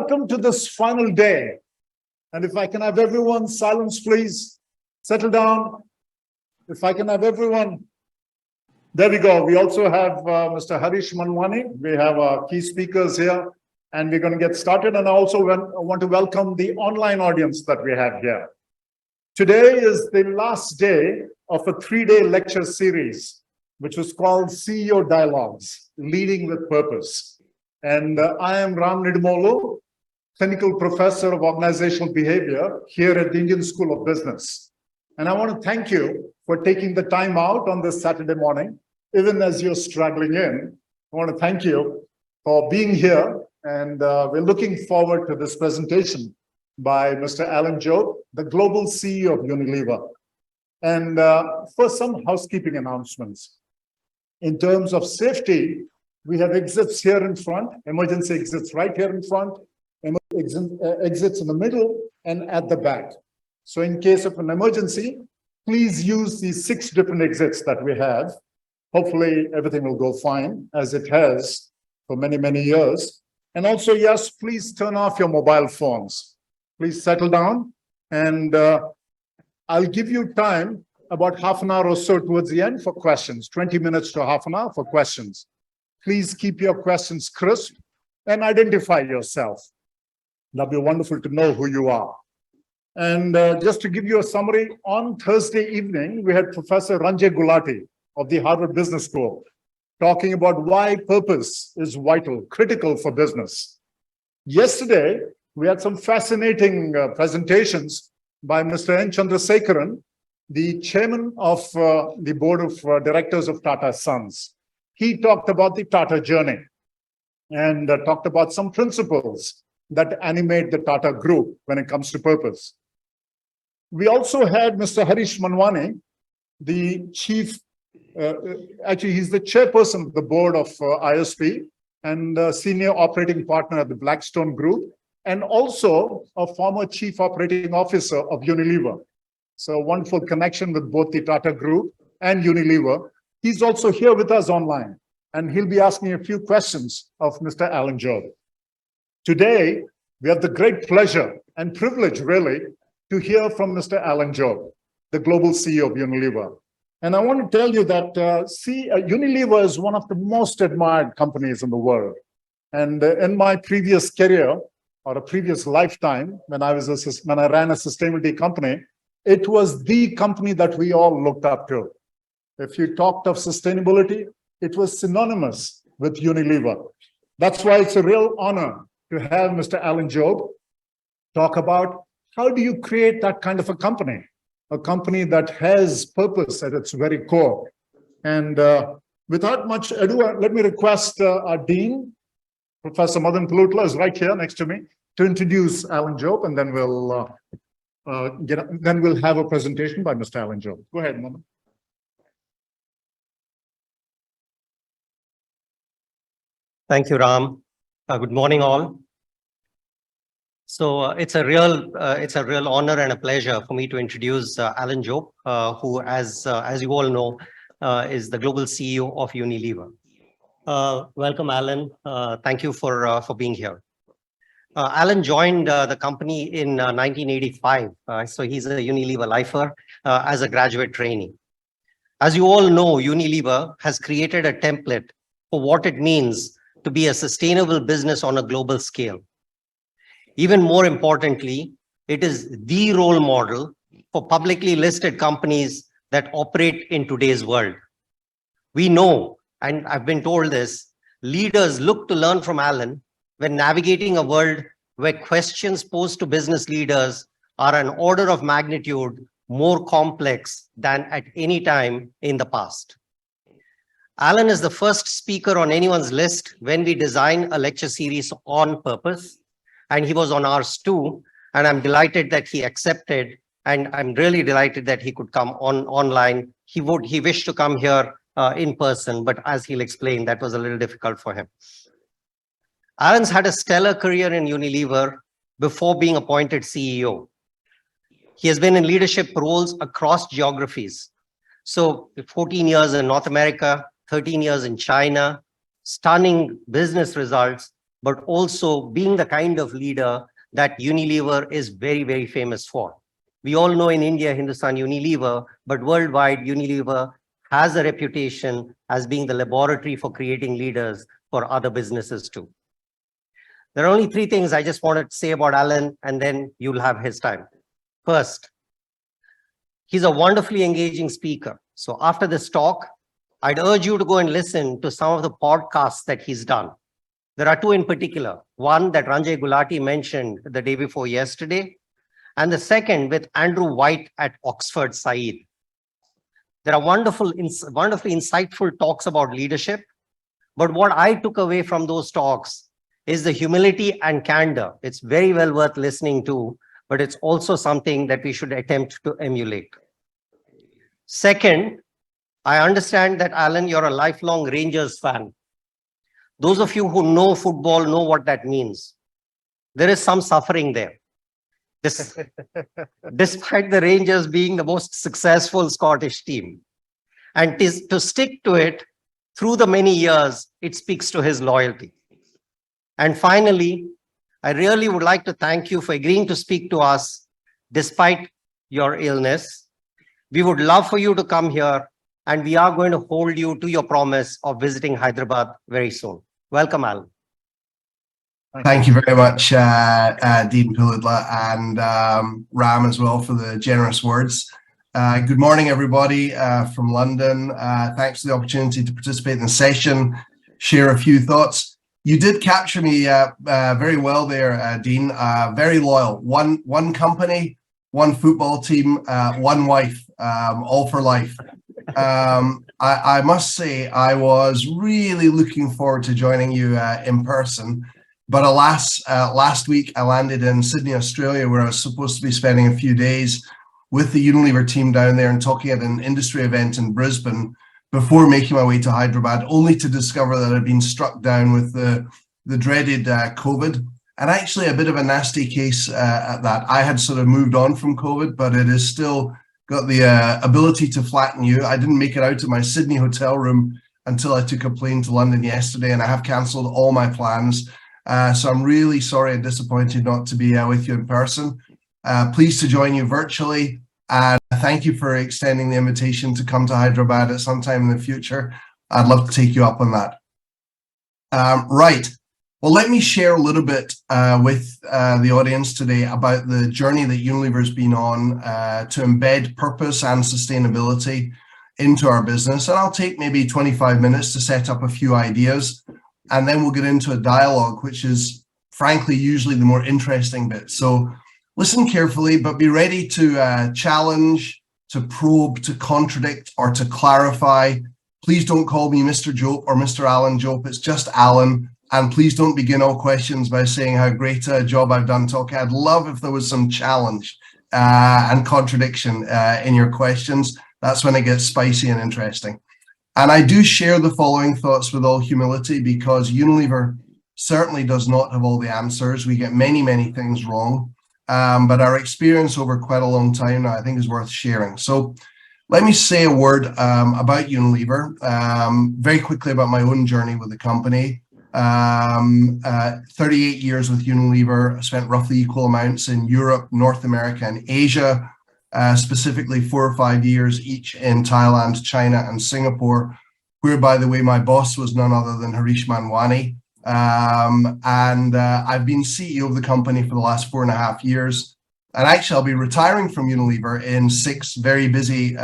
welcome to this final day. And if I can have everyone silence, please. Settle down. If I can have everyone. There we go. We also have Mr. Harish Manwani. We have our key speakers here, and we're going to get started. And I also want to welcome the online audience that we have here. Today is the last day of a 3-day lecture series, which was called CEO Dialogues, Leading with Purpose. And I am Ram Nidmolu, Clinical Professor of Organizational Behavior here at the Indian School of Business. And I want to thank you for taking the time out on this Saturday morning, even as you're struggling in. I want to thank you for being here. And we're looking forward to this presentation by Mr. Alan Jope, the Global CEO of Unilever. And first, some housekeeping announcements. In terms of safety, we have exits here in front, emergency exits right here in front, exits in the middle and at the back. So in case of an emergency, please use these 6 different exits that we have. Hopefully everything will go fine, as it has for many, many years. And also, yes, please turn off your mobile phones. Please settle down, and I'll give you time, about half an hour or so towards the end for questions, 20 minutes to half an hour for questions. Please keep your questions crisp and identify yourself. That'll be wonderful to know who you are. And just to give you a summary, on Thursday evening, we had Professor Ranjay Gulati of the Harvard Business School talking about why purpose is vital, critical for business. Yesterday, we had some fascinating presentations by Mr. N. Chandrasekaran, the chairman of the board of directors of Tata Sons. He talked about the Tata journey and talked about some principles that animate the Tata group when it comes to purpose. We also had Mr. Harish Manwani, the chief, actually he's the chairperson of the board of ISP and senior operating partner at the Blackstone Group, and also a former chief operating officer of Unilever. So wonderful connection with both the Tata Group and Unilever. He's also here with us online, and he'll be asking a few questions of Mr. Alan Jope. Today, we have the great pleasure and privilege, really, to hear from Mr. Alan Jope, the global CEO of Unilever. And I want to tell you that Unilever is one of the most admired companies in the world. And in my previous career, or a previous lifetime, when I ran a sustainability company, it was the company that we all looked up to. If you talked of sustainability, it was synonymous with Unilever. That's why it's a real honor to have Mr. Alan Jope talk about how do you create that kind of a company that has purpose at its very core. And without much ado, let me request our Dean, Professor Madan Palutla is right here next to me, to introduce Alan Jope, and then we'll have a presentation by Mr. Alan Jope. Go ahead, Madan. Thank you, Ram. Good morning, all. So it's a real honor and a pleasure for me to introduce Alan Jope, who, as you all know, is the global CEO of Unilever. Welcome, Alan. Thank you for being here. Alan joined the company in 1985, so he's a Unilever lifer as a graduate trainee. As you all know, Unilever has created a template for what it means to be a sustainable business on a global scale. Even more importantly, it is the role model for publicly listed companies that operate in today's world. We know, and I've been told this, leaders look to learn from Alan when navigating a world where questions posed to business leaders are an order of magnitude more complex than at any time in the past. Alan is the first speaker on anyone's list when we design a lecture series on purpose, and he was on ours too, and I'm delighted that he accepted, and I'm really delighted that he could come online. He wished to come here in person, but as he'll explain, that was a little difficult for him. Alan's had a stellar career in Unilever before being appointed CEO. He has been in leadership roles across geographies. So 14 years in North America, 13 years in China, stunning business results, but also being the kind of leader that Unilever is very, very famous for. We all know in India, Hindustan Unilever, but worldwide, Unilever has a reputation as being the laboratory for creating leaders for other businesses too. There are only three things I just wanted to say about Alan, and then you'll have his time. First, he's a wonderfully engaging speaker. So after this talk, I'd urge you to go and listen to some of the podcasts that he's done. There are two in particular. One that Ranjay Gulati mentioned the day before yesterday, and the second with Andrew White at Oxford Said. There are wonderfully insightful talks about leadership. But what I took away from those talks is the humility and candor. It's very well worth listening to, but it's also something that we should attempt to emulate. Second, I understand that, Alan, you're a lifelong Rangers fan. Those of you who know football know what that means. There is some suffering there. Despite the Rangers being the most successful Scottish team. And to stick to it through the many years, it speaks to his loyalty. And finally, I really would like to thank you for agreeing to speak to us despite your illness. We would love for you to come here, and we are going to hold you to your promise of visiting Hyderabad very soon. Welcome, Alan. Thank you very much, Dean Pulidla and Ram as well for the generous words. Good morning, everybody from London. Thanks for the opportunity to participate in the session, share a few thoughts. You did capture me very well there, Dean. Very loyal. One company, one football team, one wife, all for life. I must say, I was really looking forward to joining you in person. But alas, last week I landed in Sydney, Australia, where I was supposed to be spending a few days with the Unilever team down there and talking at an industry event in Brisbane before making my way to Hyderabad, only to discover that I'd been struck down with the dreaded COVID, and actually a bit of a nasty case at that. I had sort of moved on from COVID, but it has still got the ability to flatten you. I didn't make it out to my Sydney hotel room until I took a plane to London yesterday, and I have cancelled all my plans. So I'm really sorry and disappointed not to be with you in person. Pleased to join you virtually. And thank you for extending the invitation to come to Hyderabad at some time in the future. I'd love to take you up on that. Right. Well, let me share a little bit with the audience today about the journey that Unilever's been on to embed purpose and sustainability into our business. And I'll take maybe 25 minutes to set up a few ideas. And then we'll get into a dialogue, which is frankly usually the more interesting bit. So listen carefully, but be ready to challenge, to probe, to contradict, or to clarify. Please don't call me Mr. Jope or Mr. Alan Jope. It's just Alan. And please don't begin all questions by saying how great a job I've done talking. I'd love if there was some challenge and contradiction in your questions. That's when it gets spicy and interesting. And I do share the following thoughts with all humility, because Unilever certainly does not have all the answers. We get many, many things wrong, but our experience over quite a long time now, I think, is worth sharing. So let me say a word about Unilever, very quickly about my own journey with the company. 38 years with Unilever. I spent roughly equal amounts in Europe, North America, and Asia. Specifically 4 or 5 years each in Thailand, China, and Singapore, where, by the way, my boss was none other than Harish Manwani. I've been CEO of the company for the last 4.5 years. And actually, I'll be retiring from Unilever in 6 very busy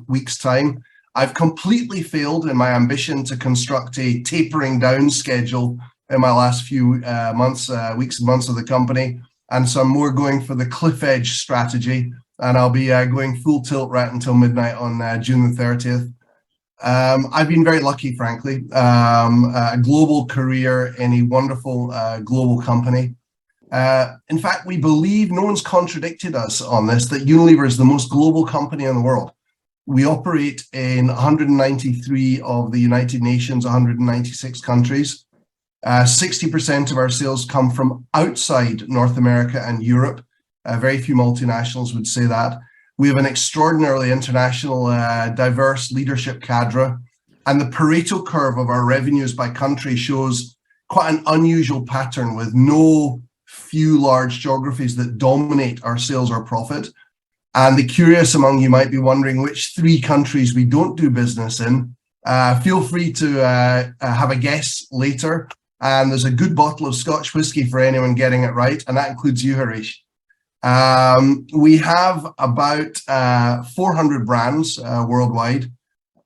weeks' time. I've completely failed in my ambition to construct a tapering down schedule in my last few weeks and months of the company. And so I'm more going for the cliff edge strategy. And I'll be going full tilt right until midnight on June the 30th. I've been very lucky, frankly. A global career in a wonderful global company. In fact, we believe, no one's contradicted us on this, that Unilever is the most global company in the world. We operate in 193 of the United Nations, 196 countries. 60% of our sales come from outside North America and Europe. Very few multinationals would say that. We have an extraordinarily international, diverse leadership cadre, and the Pareto curve of our revenues by country shows quite an unusual pattern with no few large geographies that dominate our sales or profit. And the curious among you might be wondering which 3 countries we don't do business in. Feel free to have a guess later. And there's a good bottle of Scotch whiskey for anyone getting it right, and that includes you, Harish. We have about 400 brands worldwide,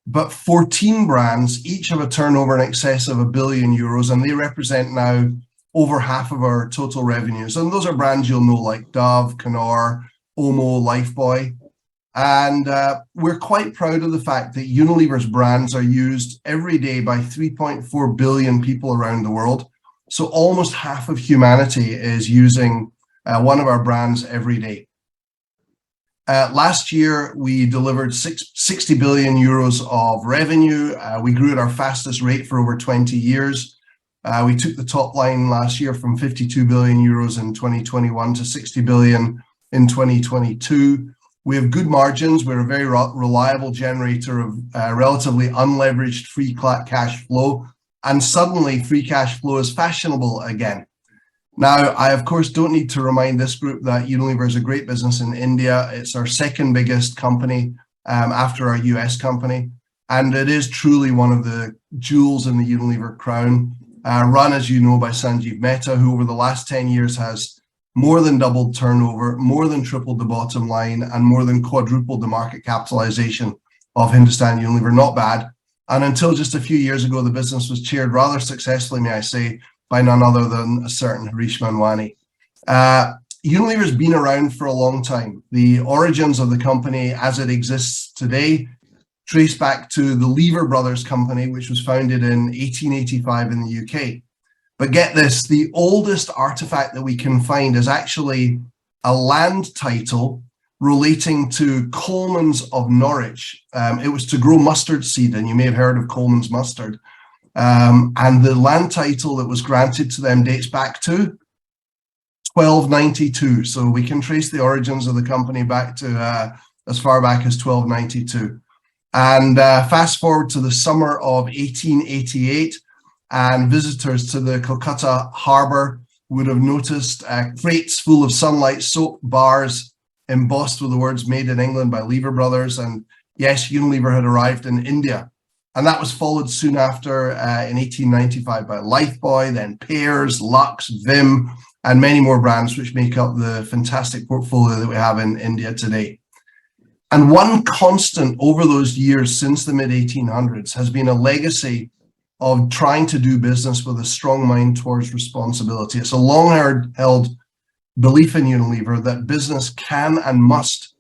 but 14 brands, each have a turnover in excess of €1 billion, and they represent now over half of our total revenues. And those are brands you'll know like Dove, Knorr, Omo, Lifebuoy. And we're quite proud of the fact that Unilever's brands are used every day by 3.4 billion people around the world. So almost half of humanity is using one of our brands every day. Last year, we delivered 60 billion euros of revenue. We grew at our fastest rate for over 20 years. We took the top line last year from 52 billion euros in 2021 to 60 billion in 2022. We have good margins. We're a very reliable generator of relatively unleveraged free cash flow. And suddenly free cash flow is fashionable again. Now, I, of course, don't need to remind this group that Unilever is a great business in India. It's our second biggest company after our US company. And it is truly one of the jewels in the Unilever crown, run, as you know, by Sanjeev Mehta, who over the last 10 years has more than doubled turnover, more than tripled the bottom line, and more than quadrupled the market capitalization of Hindustan Unilever. Not bad. And until just a few years ago, the business was chaired rather successfully, may I say, by none other than a certain Harish Manwani. Unilever's been around for a long time. The origins of the company as it exists today trace back to the Lever Brothers company, which was founded in 1885 in the UK. But get this, the oldest artifact that we can find is actually a land title relating to Coleman's of Norwich. It was to grow mustard seed, and you may have heard of Coleman's mustard. And the land title that was granted to them dates back to 1292. So we can trace the origins of the company back to as far back as 1292. And fast forward to the summer of 1888, and visitors to the Calcutta harbour would have noticed crates full of Sunlight soap bars embossed with the words "Made in England" by Lever Brothers. And yes, Unilever had arrived in India. And that was followed soon after in 1895 by Lifebuoy, then Pears, Lux, Vim, and many more brands which make up the fantastic portfolio that we have in India today. And one constant over those years since the mid-1800s has been a legacy of trying to do business with a strong mind towards responsibility. It's a long-held belief in Unilever that business can and must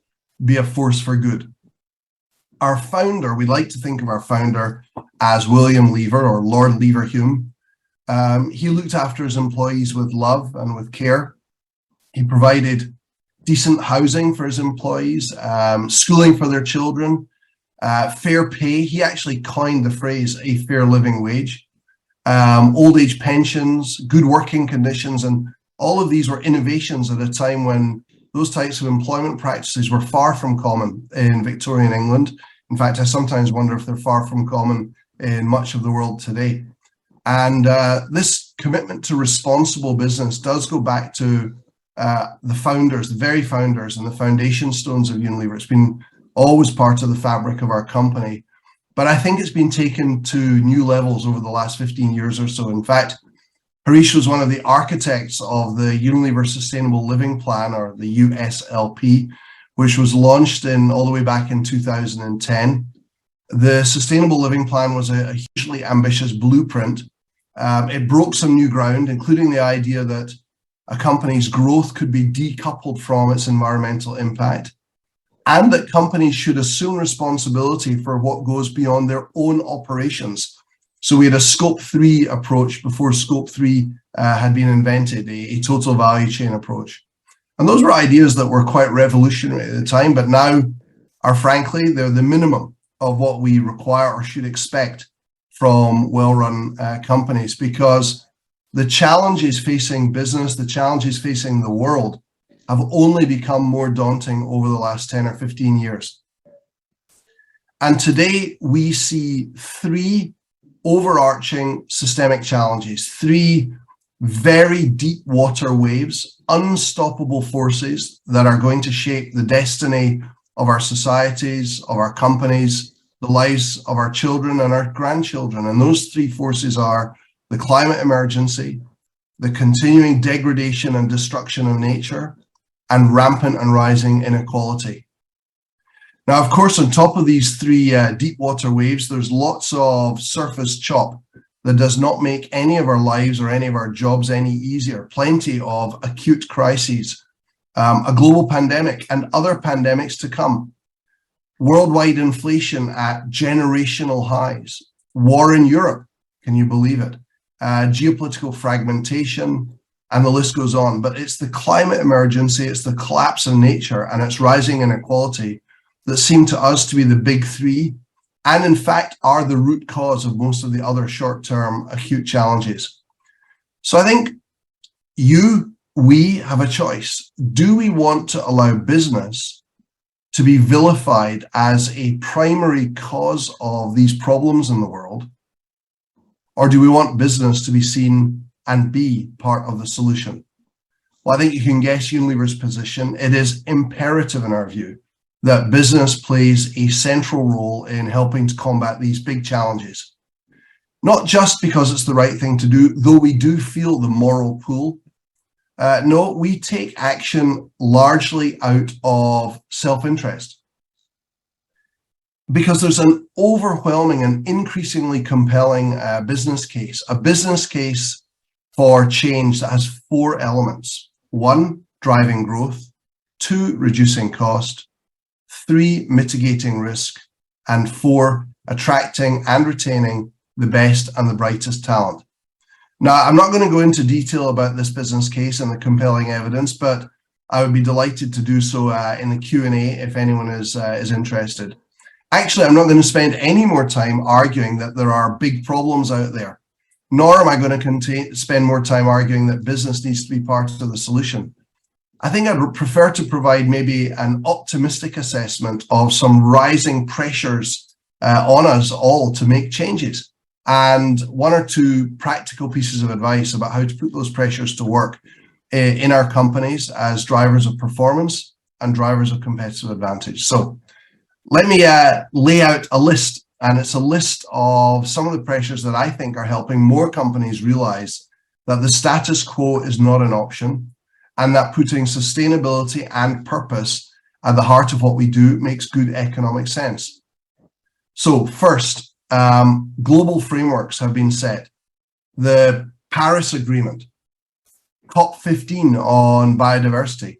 be a force for good. Our founder, we like to think of our founder as William Lever or Lord Leverhulme. He looked after his employees with love and with care. He provided decent housing for his employees, schooling for their children, fair pay. He actually coined the phrase "a fair living wage," old age pensions, good working conditions, and all of these were innovations at a time when those types of employment practices were far from common in Victorian England. In fact, I sometimes wonder if they're far from common in much of the world today. And this commitment to responsible business does go back to the founders, the very founders and the foundation stones of Unilever. It's been always part of the fabric of our company. But I think it's been taken to new levels over the last 15 years or so. In fact, Harish was one of the architects of the Unilever Sustainable Living Plan, or the USLP, which was launched all the way back in 2010. The Sustainable Living Plan was a hugely ambitious blueprint. It broke some new ground, including the idea that a company's growth could be decoupled from its environmental impact, and that companies should assume responsibility for what goes beyond their own operations. So we had a Scope 3 approach before Scope 3 had been invented, a total value chain approach. And those were ideas that were quite revolutionary at the time, but now are frankly, they're the minimum of what we require or should expect from well-run companies, because the challenges facing business, the challenges facing the world have only become more daunting over the last 10 or 15 years. And today we see three overarching systemic challenges, three very deep water waves, unstoppable forces that are going to shape the destiny of our societies, of our companies, the lives of our children and our grandchildren. And those three forces are the climate emergency, the continuing degradation and destruction of nature, and rampant and rising inequality. Now, of course, on top of these three deep water waves, there's lots of surface chop that does not make any of our lives or any of our jobs any easier. Plenty of acute crises, a global pandemic and other pandemics to come, worldwide inflation at generational highs, war in Europe, can you believe it? Geopolitical fragmentation, and the list goes on. But it's the climate emergency, it's the collapse of nature, and it's rising inequality that seem to us to be the big three, and in fact are the root cause of most of the other short-term acute challenges. So I think we have a choice. Do we want to allow business to be vilified as a primary cause of these problems in the world? Or do we want business to be seen and be part of the solution? Well, I think you can guess Unilever's position. It is imperative in our view that business plays a central role in helping to combat these big challenges. Not just because it's the right thing to do, though we do feel the moral pull. No, we take action largely out of self-interest, because there's an overwhelming and increasingly compelling business case, a business case for change that has four elements. One, driving growth. Two, reducing cost. Three, mitigating risk. And four, attracting and retaining the best and the brightest talent. Now, I'm not going to go into detail about this business case and the compelling evidence, but I would be delighted to do so in the Q&A if anyone is interested. Actually, I'm not going to spend any more time arguing that there are big problems out there, nor am I going to spend more time arguing that business needs to be part of the solution. I think I'd prefer to provide maybe an optimistic assessment of some rising pressures on us all to make changes, and one or two practical pieces of advice about how to put those pressures to work in our companies as drivers of performance and drivers of competitive advantage. So let me lay out a list, and it's a list of some of the pressures that I think are helping more companies realize that the status quo is not an option, and that putting sustainability and purpose at the heart of what we do makes good economic sense. So first, global frameworks have been set. The Paris Agreement, COP15 on biodiversity,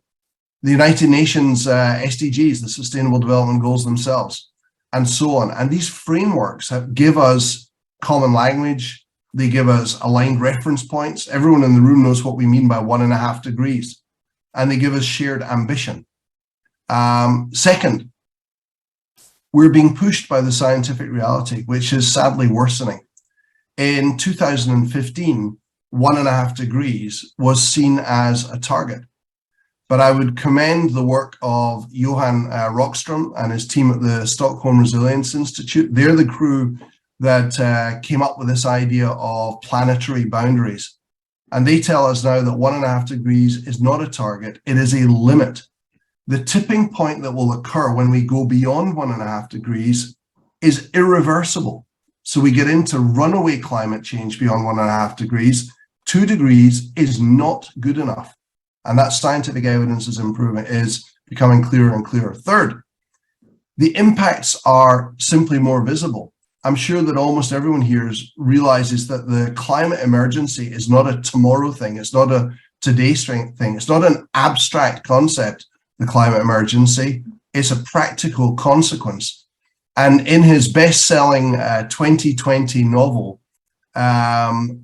the United Nations SDGs, the Sustainable Development Goals themselves, and so on. And these frameworks give us common language. They give us aligned reference points. Everyone in the room knows what we mean by 1.5 degrees. And they give us shared ambition. Second, we're being pushed by the scientific reality, which is sadly worsening. In 2015, 1.5 degrees was seen as a target. But I would commend the work of Johan Rockström and his team at the Stockholm Resilience Institute. They're the crew that came up with this idea of planetary boundaries. And they tell us now that 1.5 degrees is not a target, it is a limit. The tipping point that will occur when we go beyond 1.5 degrees is irreversible. So we get into runaway climate change beyond 1.5 degrees. 2 degrees is not good enough. And that scientific evidence is becoming clearer and clearer. Third, the impacts are simply more visible. I'm sure that almost everyone here realizes that the climate emergency is not a tomorrow thing. It's not a today thing. It's not an abstract concept, the climate emergency. It's a practical consequence. And in his best-selling 2020 novel,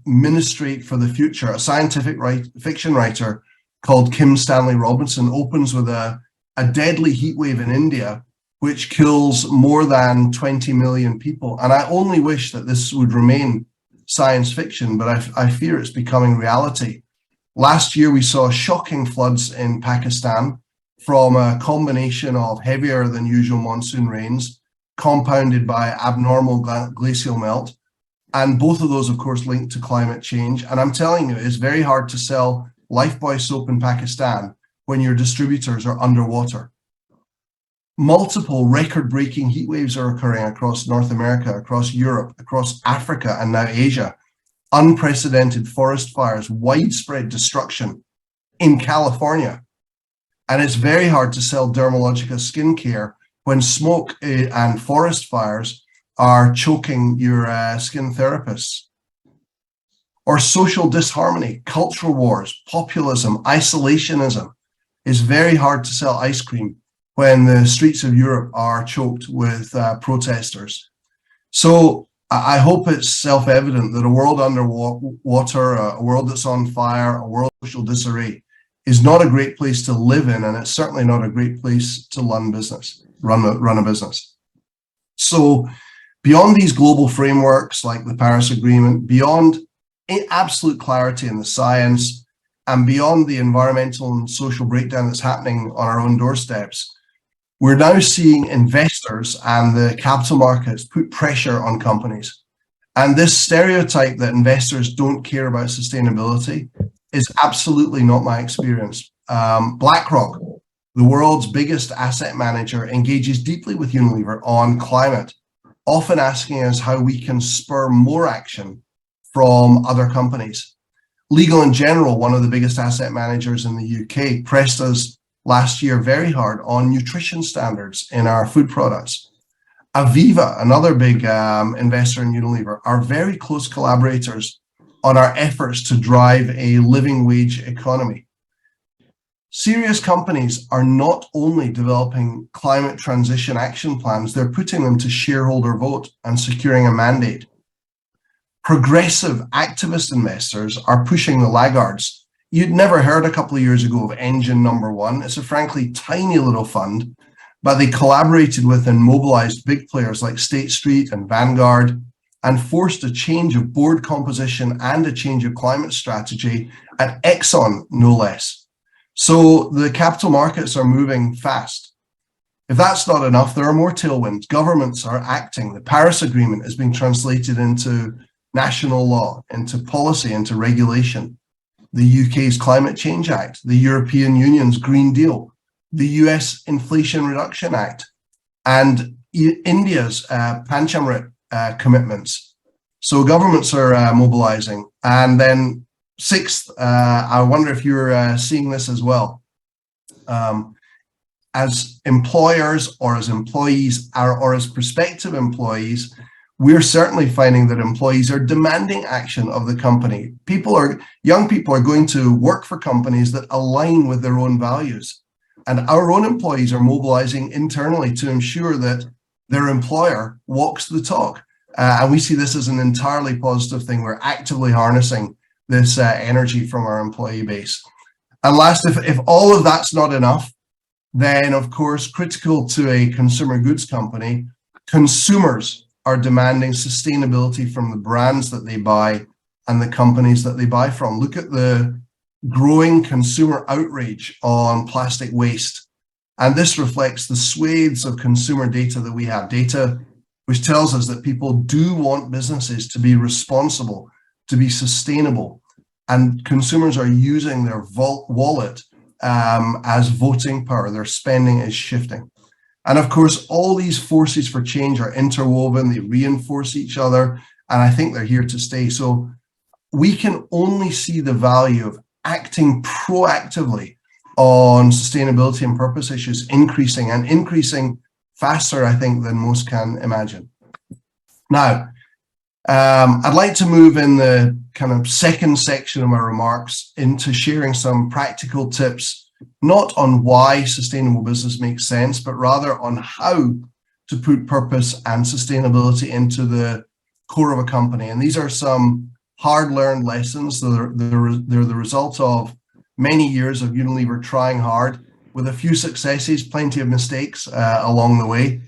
Ministry for the Future, a scientific fiction writer called Kim Stanley Robinson opens with a deadly heat wave in India, which kills more than 20 million people. And I only wish that this would remain science fiction, but I fear it's becoming reality. Last year, we saw shocking floods in Pakistan from a combination of heavier than usual monsoon rains, compounded by abnormal glacial melt. And both of those, of course, linked to climate change. And I'm telling you, it's very hard to sell Lifebuoy soap in Pakistan when your distributors are underwater. Multiple record-breaking heat waves are occurring across North America, across Europe, across Africa, and now Asia. Unprecedented forest fires, widespread destruction in California. And it's very hard to sell Dermalogica skincare when smoke and forest fires are choking your skin therapists. Or social disharmony, cultural wars, populism, isolationism. It's very hard to sell ice cream when the streets of Europe are choked with protesters. So I hope it's self-evident that a world underwater, a world that's on fire, a world of social disarray is not a great place to live in, and it's certainly not a great place to run a business. So beyond these global frameworks like the Paris Agreement, beyond absolute clarity in the science, and beyond the environmental and social breakdown that's happening on our own doorsteps, we're now seeing investors and the capital markets put pressure on companies. And this stereotype that investors don't care about sustainability is absolutely not my experience. BlackRock, the world's biggest asset manager, engages deeply with Unilever on climate, often asking us how we can spur more action from other companies. Legal & General, one of the biggest asset managers in the UK, pressed us last year very hard on nutrition standards in our food products. Aviva, another big investor in Unilever, are very close collaborators on our efforts to drive a living wage economy. Serious companies are not only developing climate transition action plans, they're putting them to shareholder vote and securing a mandate. Progressive activist investors are pushing the laggards. You'd never heard a couple of years ago of Engine Number One. It's a frankly tiny little fund, but they collaborated with and mobilized big players like State Street and Vanguard and forced a change of board composition and a change of climate strategy at Exxon, no less. So the capital markets are moving fast. If that's not enough, there are more tailwinds. Governments are acting. The Paris Agreement is being translated into national law, into policy, into regulation. The UK's Climate Change Act, the European Union's Green Deal, the US Inflation Reduction Act, and India's Panchamrit commitments. So governments are mobilizing. And then sixth, I wonder if you're seeing this as well. As employers or as employees or as prospective employees, we're certainly finding that employees are demanding action of the company. Young people are going to work for companies that align with their own values. And our own employees are mobilizing internally to ensure that their employer walks the talk. And we see this as an entirely positive thing. We're actively harnessing this energy from our employee base. And last, if all of that's not enough, then of course, critical to a consumer goods company, consumers are demanding sustainability from the brands that they buy and the companies that they buy from. Look at the growing consumer outrage on plastic waste. And this reflects the swathes of consumer data that we have, data which tells us that people do want businesses to be responsible, to be sustainable, and consumers are using their wallet as voting power. Their spending is shifting. And of course, all these forces for change are interwoven, they reinforce each other, and I think they're here to stay. So we can only see the value of acting proactively on sustainability and purpose issues increasing faster, I think, than most can imagine. Now, I'd like to move in the kind of second section of my remarks into sharing some practical tips, not on why sustainable business makes sense, but rather on how to put purpose and sustainability into the core of a company. And these are some hard-learned lessons. They're the result of many years of Unilever trying hard, with a few successes, plenty of mistakes along the way.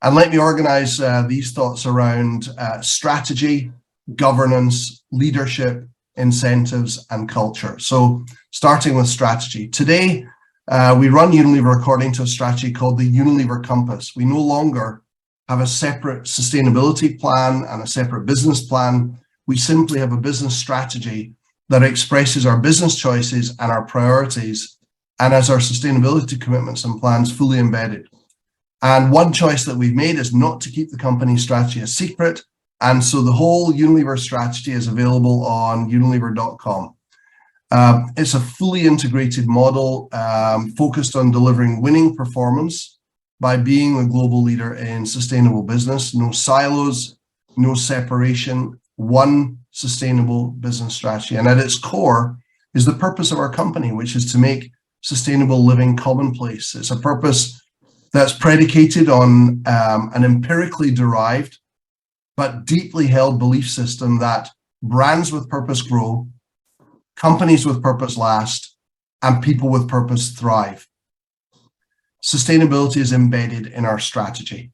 And let me organize these thoughts around strategy, governance, leadership, incentives, and culture. So starting with strategy. Today, we run Unilever according to a strategy called the Unilever Compass. We no longer have a separate sustainability plan and a separate business plan. We simply have a business strategy that expresses our business choices and our priorities, and as our sustainability commitments and plans fully embedded. And one choice that we've made is not to keep the company strategy a secret. And so the whole Unilever strategy is available on unilever.com. It's a fully integrated model focused on delivering winning performance by being the global leader in sustainable business. No silos, no separation, one sustainable business strategy. And at its core is the purpose of our company, which is to make sustainable living commonplace. It's a purpose that's predicated on an empirically derived but deeply held belief system that brands with purpose grow, companies with purpose last, and people with purpose thrive. Sustainability is embedded in our strategy.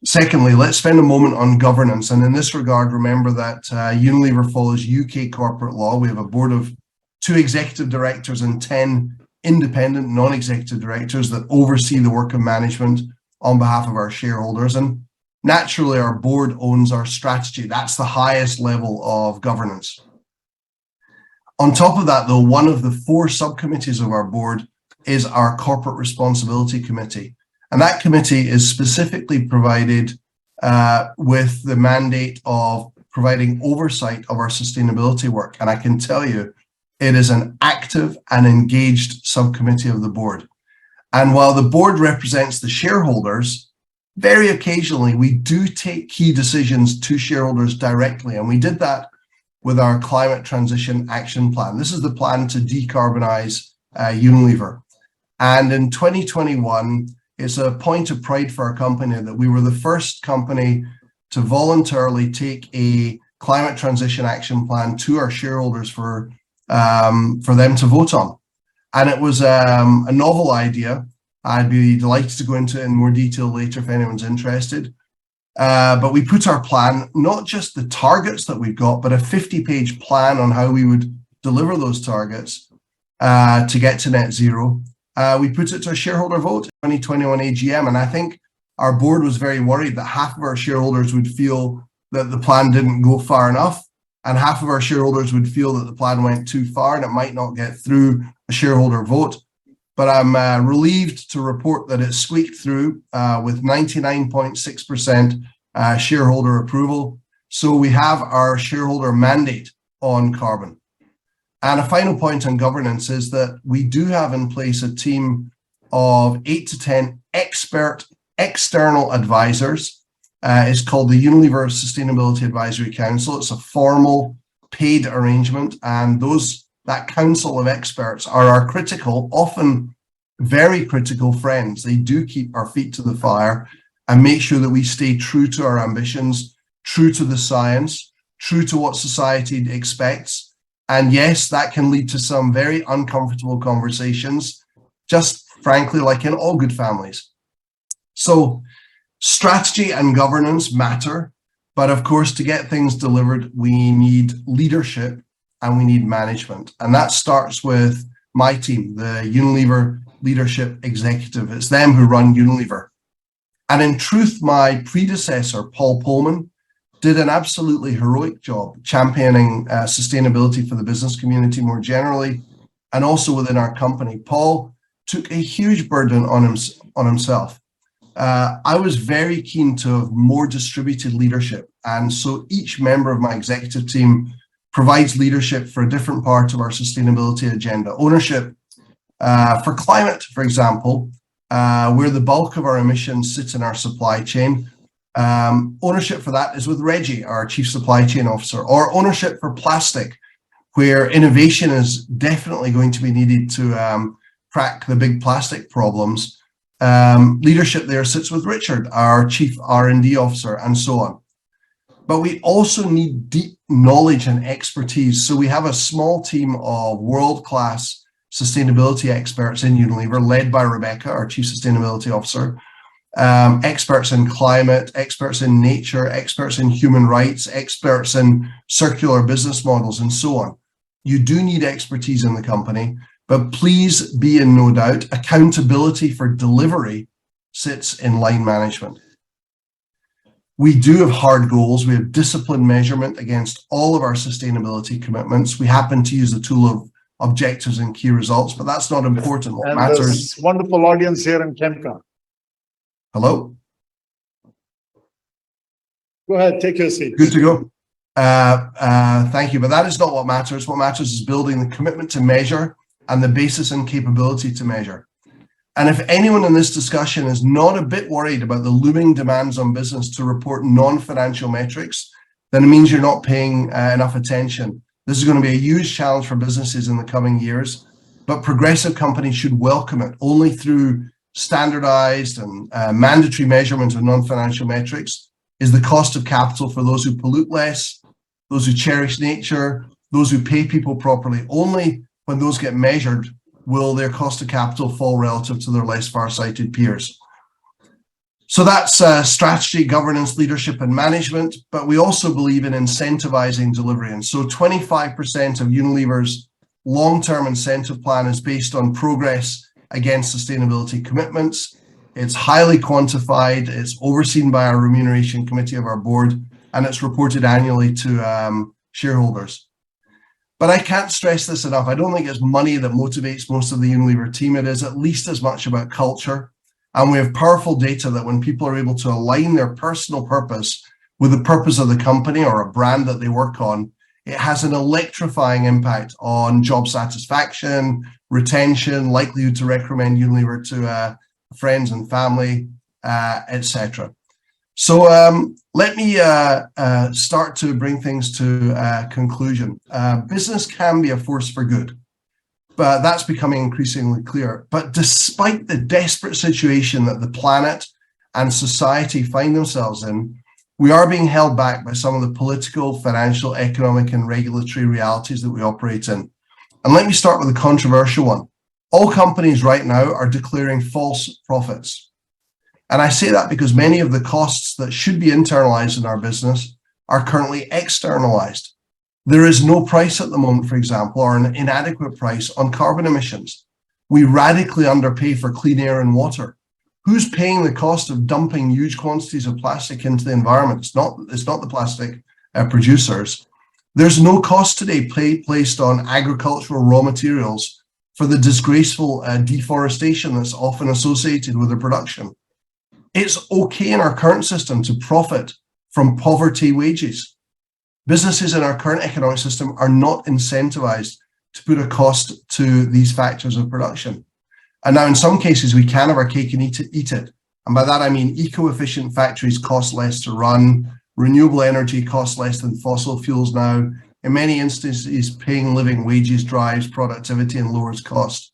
Secondly, let's spend a moment on governance. And in this regard, remember that Unilever follows UK corporate law. We have a board of 2 executive directors and 10 independent non-executive directors that oversee the work of management on behalf of our shareholders. And naturally, our board owns our strategy. That's the highest level of governance. On top of that, though, one of the 4 subcommittees of our board is our Corporate Responsibility Committee. And that committee is specifically provided with the mandate of providing oversight of our sustainability work. And I can tell you, it is an active and engaged subcommittee of the board. And while the board represents the shareholders, very occasionally we do take key decisions to shareholders directly. And we did that with our Climate Transition Action Plan. This is the plan to decarbonize Unilever. And in 2021, it's a point of pride for our company that we were the first company to voluntarily take a Climate Transition Action Plan to our shareholders for them to vote on. And it was a novel idea. I'd be delighted to go into it in more detail later if anyone's interested. But we put our plan, not just the targets that we've got, but a 50-page plan on how we would deliver those targets to get to net zero. We put it to a shareholder vote, 2021 AGM, and I think our board was very worried that half of our shareholders would feel that the plan didn't go far enough, and half of our shareholders would feel that the plan went too far and it might not get through a shareholder vote. But I'm relieved to report that it squeaked through with 99.6% shareholder approval. So we have our shareholder mandate on carbon. And a final point on governance is that we do have in place a team of 8 to 10 expert external advisors. It's called the Unilever Sustainability Advisory Council. It's a formal paid arrangement, and that council of experts are our critical, often very critical friends. They do keep our feet to the fire and make sure that we stay true to our ambitions, true to the science, true to what society expects. And yes, that can lead to some very uncomfortable conversations, just frankly, like in all good families. So strategy and governance matter, but of course, to get things delivered, we need leadership and we need management. And that starts with my team, the Unilever Leadership Executive. It's them who run Unilever. And in truth, my predecessor, Paul Pullman, did an absolutely heroic job championing sustainability for the business community more generally, and also within our company. Paul took a huge burden on himself. I was very keen to have more distributed leadership. And so each member of my executive team provides leadership for a different part of our sustainability agenda. Ownership for climate, for example, where the bulk of our emissions sits in our supply chain. Ownership for that is with Reggie, our Chief Supply Chain Officer, or ownership for plastic, where innovation is definitely going to be needed to crack the big plastic problems. Leadership there sits with Richard, our Chief R&D Officer, and so on. But we also need deep knowledge and expertise. So we have a small team of world-class sustainability experts in Unilever, led by Rebecca, our Chief Sustainability Officer. Experts in climate, experts in nature, experts in human rights, experts in circular business models, and so on. You do need expertise in the company, but please be in no doubt, accountability for delivery sits in line management. We do have hard goals. We have disciplined measurement against all of our sustainability commitments. We happen to use the tool of objectives and key results, but that's not important. What And matters. this wonderful audience here in Kemka. Hello? Go ahead, take your seats. Good to go. Thank you. But that is not what matters. What matters is building the commitment to measure and the basis and capability to measure. And if anyone in this discussion is not a bit worried about the looming demands on business to report non-financial metrics, then it means you're not paying enough attention. This is going to be a huge challenge for businesses in the coming years, but progressive companies should welcome it. Only through standardized and mandatory measurement of non-financial metrics is the cost of capital for those who pollute less, those who cherish nature, those who pay people properly. Only when those get measured will their cost of capital fall relative to their less far-sighted peers. So that's strategy, governance, leadership, and management, but we also believe in incentivizing delivery. And so 25% of Unilever's long-term incentive plan is based on progress against sustainability commitments. It's highly quantified, it's overseen by our remuneration committee of our board, and it's reported annually to shareholders. But I can't stress this enough. I don't think it's money that motivates most of the Unilever team. It is at least as much about culture. And we have powerful data that when people are able to align their personal purpose with the purpose of the company or a brand that they work on, it has an electrifying impact on job satisfaction, retention, likelihood to recommend Unilever to friends and family, etc. So let me start to bring things to a conclusion. Business can be a force for good, but that's becoming increasingly clear. But despite the desperate situation that the planet and society find themselves in, we are being held back by some of the political, financial, economic, and regulatory realities that we operate in. And let me start with a controversial one. All companies right now are declaring false profits. And I say that because many of the costs that should be internalized in our business are currently externalized. There is no price at the moment, for example, or an inadequate price on carbon emissions. We radically underpay for clean air and water. Who's paying the cost of dumping huge quantities of plastic into the environment? It's not the plastic producers. There's no cost today placed on agricultural raw materials for the disgraceful deforestation that's often associated with their production. It's okay in our current system to profit from poverty wages. Businesses in our current economic system are not incentivized to put a cost to these factors of production. And now in some cases, we can have our cake and eat it. And by that, I mean eco-efficient factories cost less to run, renewable energy costs less than fossil fuels now. In many instances, paying living wages drives productivity and lowers cost.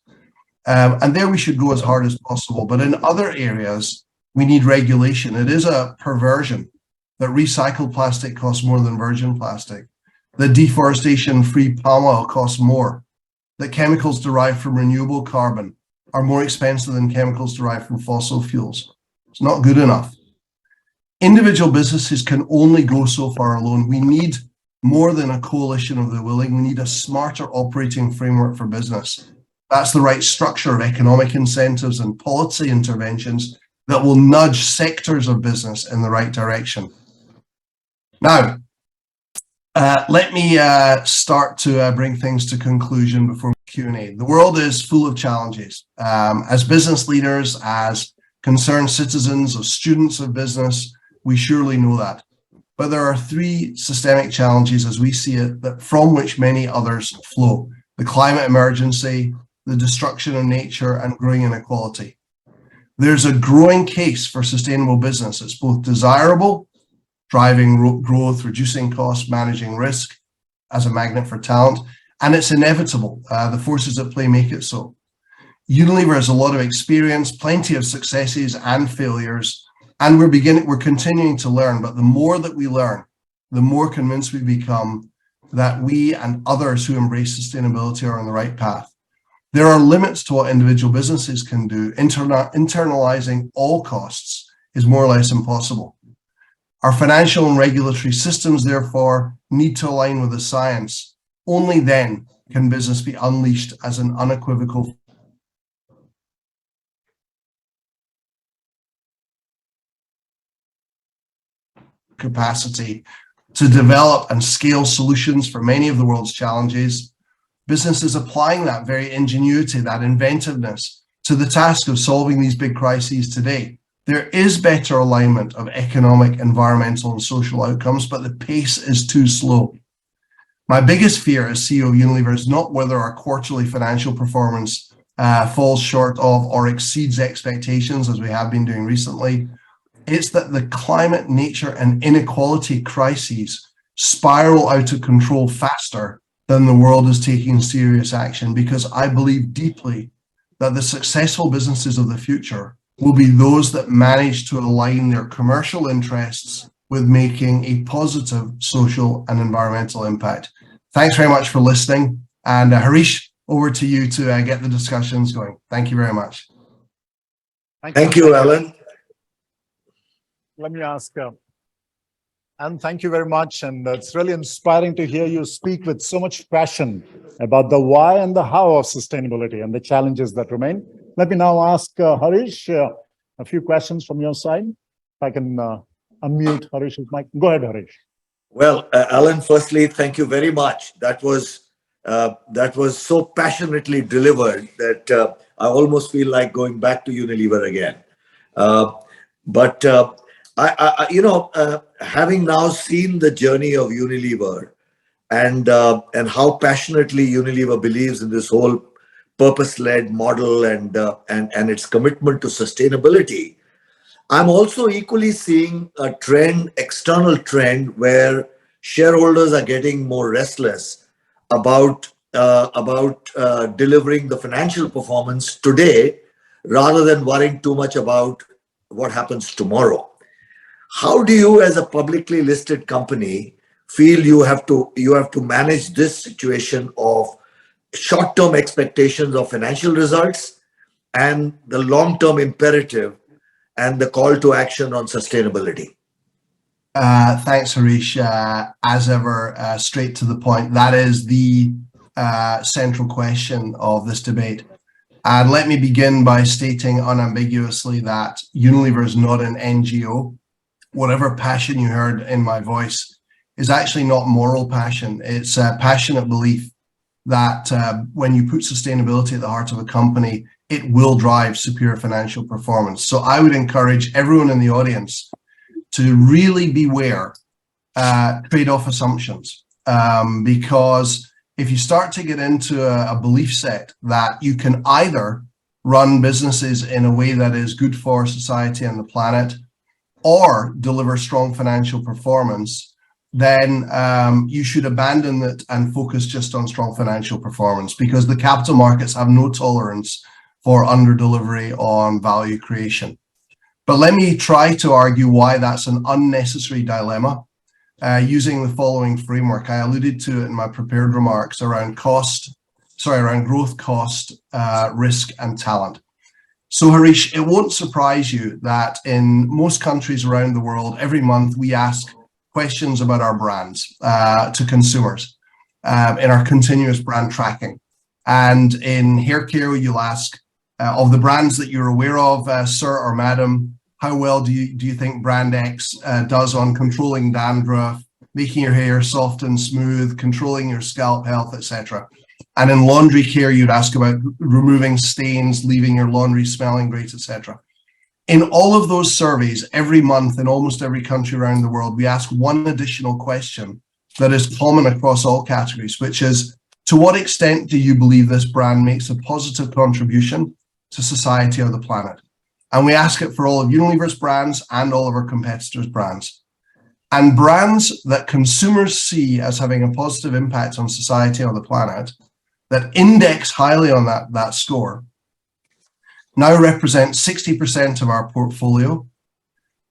And there we should go as hard as possible. But in other areas, we need regulation. It is a perversion that recycled plastic costs more than virgin plastic, that deforestation-free palm oil costs more, that chemicals derived from renewable carbon are more expensive than chemicals derived from fossil fuels. It's not good enough. Individual businesses can only go so far alone. We need more than a coalition of the willing. We need a smarter operating framework for business. That's the right structure of economic incentives and policy interventions that will nudge sectors of business in the right direction. Now, let me start to bring things to conclusion before Q&A. The world is full of challenges. As business leaders, as concerned citizens, as students of business, we surely know that. But there are three systemic challenges as we see it, that from which many others flow: the climate emergency, the destruction of nature, and growing inequality. There's a growing case for sustainable business. It's both desirable, driving growth, reducing costs, managing risk as a magnet for talent, and it's inevitable. The forces at play make it so. Unilever has a lot of experience, plenty of successes and failures, and we're continuing to learn. But the more that we learn, the more convinced we become that we and others who embrace sustainability are on the right path. There are limits to what individual businesses can do. Internalizing all costs is more or less impossible. Our financial and regulatory systems, therefore, need to align with the science. Only then can business be unleashed as an unequivocal. capacity to develop and scale solutions for many of the world's challenges. Businesses applying that very ingenuity, that inventiveness to the task of solving these big crises today. There is better alignment of economic, environmental, and social outcomes, but the pace is too slow. My biggest fear as CEO of Unilever is not whether our quarterly financial performance falls short of or exceeds expectations, as we have been doing recently. It's that the climate, nature, and inequality crises spiral out of control faster than the world is taking serious action, because I believe deeply that the successful businesses of the future will be those that manage to align their commercial interests with making a positive social and environmental impact. Thanks very much for listening. And Harish, over to you to get the discussions going. Thank you very much. Thank you, Alan. Let me ask, Alan, thank you very much. And it's really inspiring to hear you speak with so much passion about the why and the how of sustainability and the challenges that remain. Let me now ask Harish a few questions from your side. If I can unmute Harish's mic. Go ahead, Harish. Well, Alan, firstly, thank you very much. That was so passionately delivered that I almost feel like going back to Unilever again. Having now seen the journey of Unilever and how passionately Unilever believes in this whole purpose-led model and its commitment to sustainability, I'm also equally seeing a trend, external trend, where shareholders are getting more restless about delivering the financial performance today, rather than worrying too much about what happens tomorrow. How do you, as a publicly listed company, feel you have to manage this situation of short-term expectations of financial results and the long-term imperative and the call to action on sustainability? Thanks, Harish. As ever, straight to the point. That is the central question of this debate. And let me begin by stating unambiguously that Unilever is not an NGO. Whatever passion you heard in my voice is actually not moral passion. It's a passionate belief that when you put sustainability at the heart of a company, it will drive superior financial performance. So I would encourage everyone in the audience to really beware trade-off assumptions, because if you start to get into a belief set that you can either run businesses in a way that is good for society and the planet, or deliver strong financial performance, then you should abandon it and focus just on strong financial performance, because the capital markets have no tolerance for under-delivery on value creation. But let me try to argue why that's an unnecessary dilemma using the following framework. I alluded to it in my prepared remarks around growth, cost, risk, and talent. So Harish, it won't surprise you that in most countries around the world, every month we ask questions about our brands to consumers in our continuous brand tracking. And in hair care, you'll ask, of the brands that you're aware of, sir or madam, how well do you think brand X does on controlling dandruff, making your hair soft and smooth, controlling your scalp health, etc. And in laundry care, you'd ask about removing stains, leaving your laundry smelling great, etc. In all of those surveys, every month in almost every country around the world, we ask one additional question that is common across all categories, which is, to what extent do you believe this brand makes a positive contribution to society or the planet? And we ask it for all of Unilever's brands and all of our competitors' brands. And brands that consumers see as having a positive impact on society or the planet, that index highly on that score, now represent 60% of our portfolio,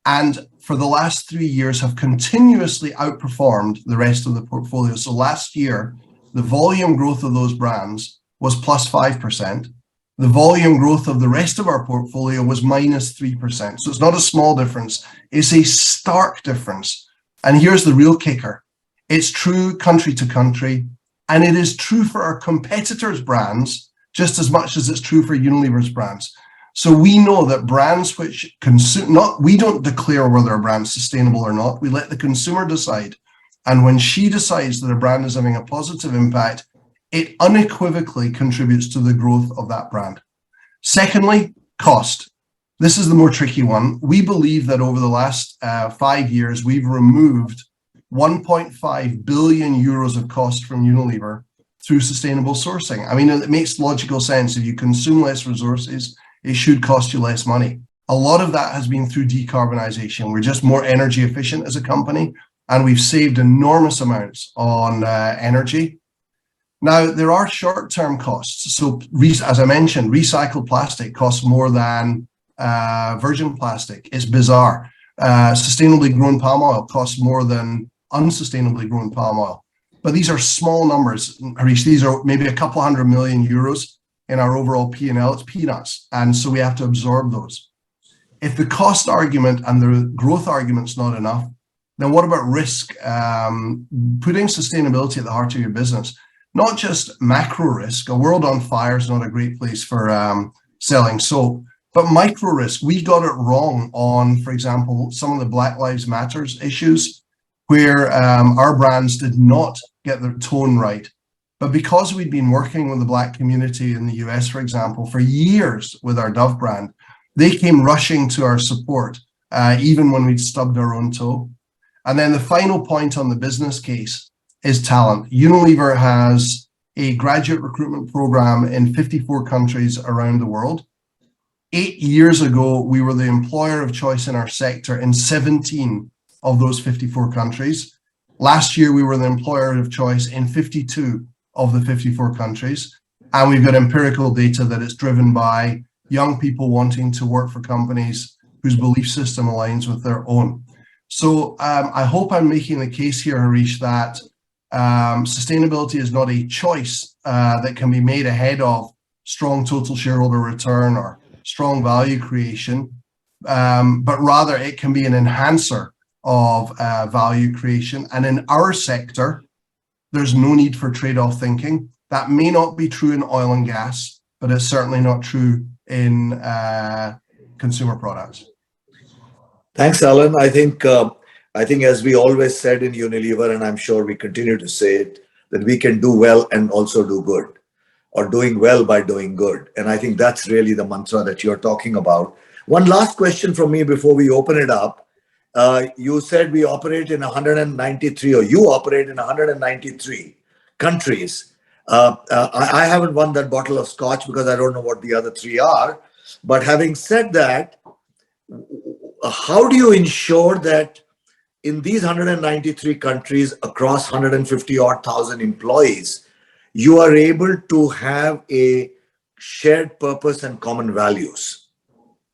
and for the last 3 years have continuously outperformed the rest of the portfolio. So last year, the volume growth of those brands was plus 5%. The volume growth of the rest of our portfolio was minus 3%. So it's not a small difference, it's a stark difference. And here's the real kicker. It's true country to country, and it is true for our competitors' brands just as much as it's true for Unilever's brands. So we know that brands which consume, we don't declare whether a brand's sustainable or not. We let the consumer decide. And when she decides that a brand is having a positive impact, it unequivocally contributes to the growth of that brand. Secondly, cost. This is the more tricky one. We believe that over the last 5 years, we've removed 1.5 billion euros of cost from Unilever through sustainable sourcing. I mean, it makes logical sense. If you consume less resources, it should cost you less money. A lot of that has been through decarbonization. We're just more energy efficient as a company, and we've saved enormous amounts on energy. Now, there are short-term costs. So, as I mentioned, recycled plastic costs more than virgin plastic. It's bizarre. Sustainably grown palm oil costs more than unsustainably grown palm oil. But these are small numbers, Harish. These are maybe a couple hundred million euros in our overall P&L. It's peanuts. And so we have to absorb those. If the cost argument and the growth argument's not enough, then what about risk? Putting sustainability at the heart of your business, not just macro risk. A world on fire is not a great place for selling soap, but micro risk. We got it wrong on, for example, some of the Black Lives Matters issues, where our brands did not get their tone right. But because we'd been working with the Black community in the US, for example, for years with our Dove brand, they came rushing to our support, even when we'd stubbed our own toe. And then the final point on the business case is talent. Unilever has a graduate recruitment program in 54 countries around the world. 8 years ago, we were the employer of choice in our sector in 17 of those 54 countries. Last year, we were the employer of choice in 52 of the 54 countries. And we've got empirical data that it's driven by young people wanting to work for companies whose belief system aligns with their own. So I hope I'm making the case here, Harish, that sustainability is not a choice that can be made ahead of strong total shareholder return or strong value creation, but rather it can be an enhancer of value creation. And in our sector, there's no need for trade-off thinking. That may not be true in oil and gas, but it's certainly not true in consumer products. Thanks, Alan. I think as we always said in Unilever, and I'm sure we continue to say it, that we can do well and also do good, or doing well by doing good. And I think that's really the mantra that you're talking about. One last question from me before we open it up. You said we operate in 193, or you operate in 193 countries. I haven't won that bottle of scotch because I don't know what the other three are. But having said that, how do you ensure that in these 193 countries across 150 odd thousand employees, you are able to have a shared purpose and common values?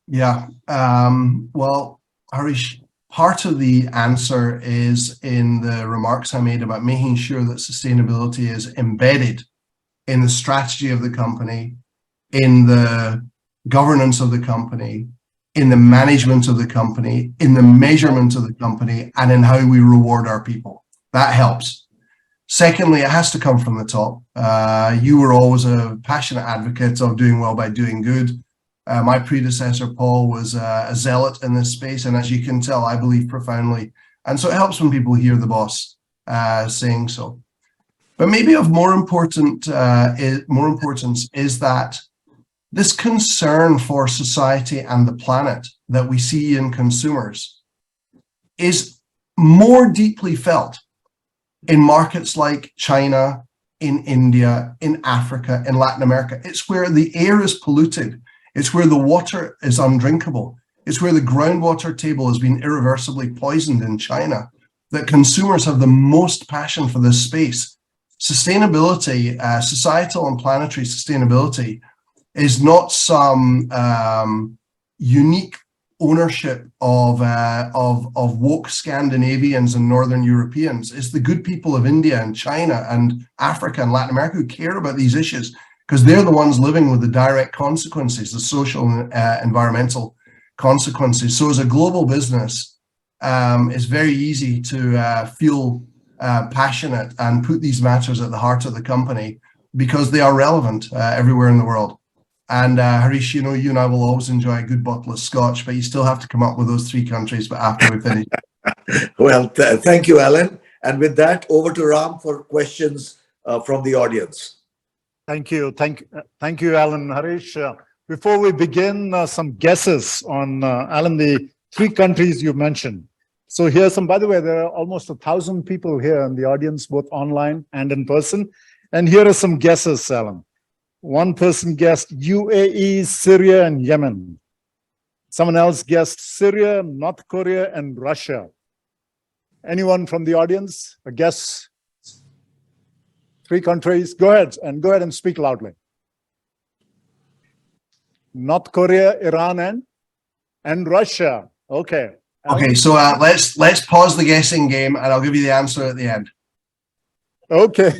Yeah, well, Harish, part of the answer is in the remarks I made about making sure that sustainability is embedded in the strategy of the company, in the governance of the company, in the management of the company, in the measurement of the company, and in how we reward our people. That helps. Secondly, it has to come from the top. You were always a passionate advocate of doing well by doing good. My predecessor, Paul, was a zealot in this space, and as you can tell, I believe profoundly. And so it helps when people hear the boss saying so. But maybe of more importance is that this concern for society and the planet that we see in consumers is more deeply felt in markets like China, in India, in Africa, in Latin America. It's where the air is polluted. It's where the water is undrinkable. It's where the groundwater table has been irreversibly poisoned in China, that consumers have the most passion for this space. Sustainability, societal and planetary sustainability, is not some unique ownership of woke Scandinavians and Northern Europeans. It's the good people of India and China and Africa and Latin America who care about these issues, because they're the ones living with the direct consequences, the social and environmental consequences. So as a global business, it's very easy to feel passionate and put these matters at the heart of the company because they are relevant everywhere in the world. And Harish, you know, you and I will always enjoy a good bottle of scotch, but you still have to come up with those 3 countries, but after we finish. Well, thank you, Alan. And with that, over to Ram for questions from the audience. Thank you. Thank you, Alan, Harish. Before we begin, some guesses on, Alan, the 3 countries you mentioned. So here's some, by the way, there are almost 1,000 people here in the audience, both online and in person. And here are some guesses, Alan. One person guessed UAE, Syria, and Yemen. Someone else guessed Syria, North Korea, and Russia. Anyone from the audience? A guess? 3 countries. Go ahead and speak loudly. North Korea, Iran, and Russia. Okay. Okay, so let's pause the guessing game, and I'll give you the answer at the end. Okay.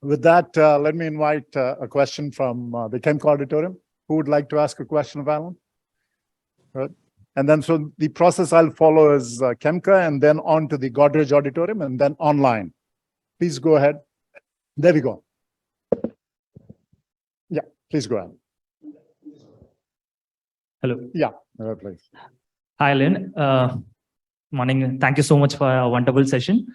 With that, let me invite a question from the Chemco auditorium. Who would like to ask a question of Alan? Good. And then, so the process I'll follow is Chemca, and then on to the Godrej auditorium, and then online. Please go ahead. There we go. Yeah, please go ahead. Hello. Yeah, please. Hi, Lynn. Morning. Thank you so much for a wonderful session.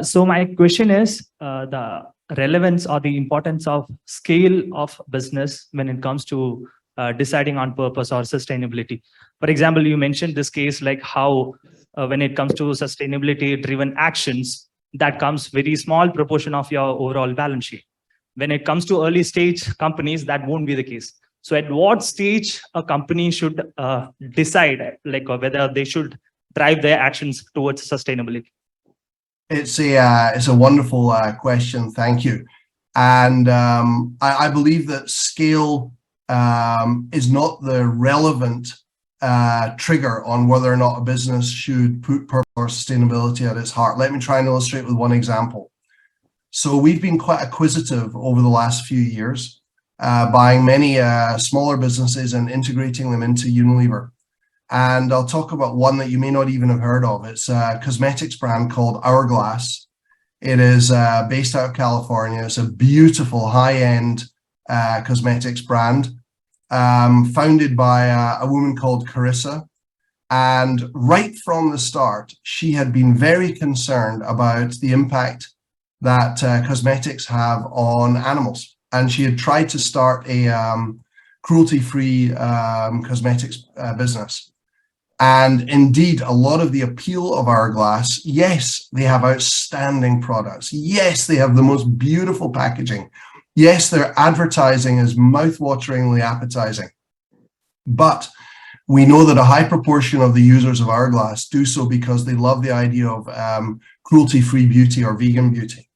So my question is the relevance or the importance of scale of business when it comes to deciding on purpose or sustainability. For example, you mentioned this case like how when it comes to sustainability driven actions, that comes very small proportion of your overall balance sheet. When it comes to early stage companies, that won't be the case. So at what stage a company should decide like whether they should drive their actions towards sustainability? It's a wonderful question. Thank you. And I believe that scale is not the relevant trigger on whether or not a business should put purpose or sustainability at its heart. Let me try and illustrate with one example. So we've been quite acquisitive over the last few years, buying many smaller businesses and integrating them into Unilever. And I'll talk about one that you may not even have heard of. It's a cosmetics brand called Hourglass. It is based out of California. It's a beautiful high-end cosmetics brand, founded by a woman called Carissa. And right from the start, she had been very concerned about the impact that cosmetics have on animals. And she had tried to start a cruelty-free cosmetics business. And indeed, a lot of the appeal of Hourglass, yes, they have outstanding products. Yes, they have the most beautiful packaging. Yes, their advertising is mouth-wateringly appetizing. But we know that a high proportion of the users of Hourglass do so because they love the idea of cruelty-free beauty or vegan beauty.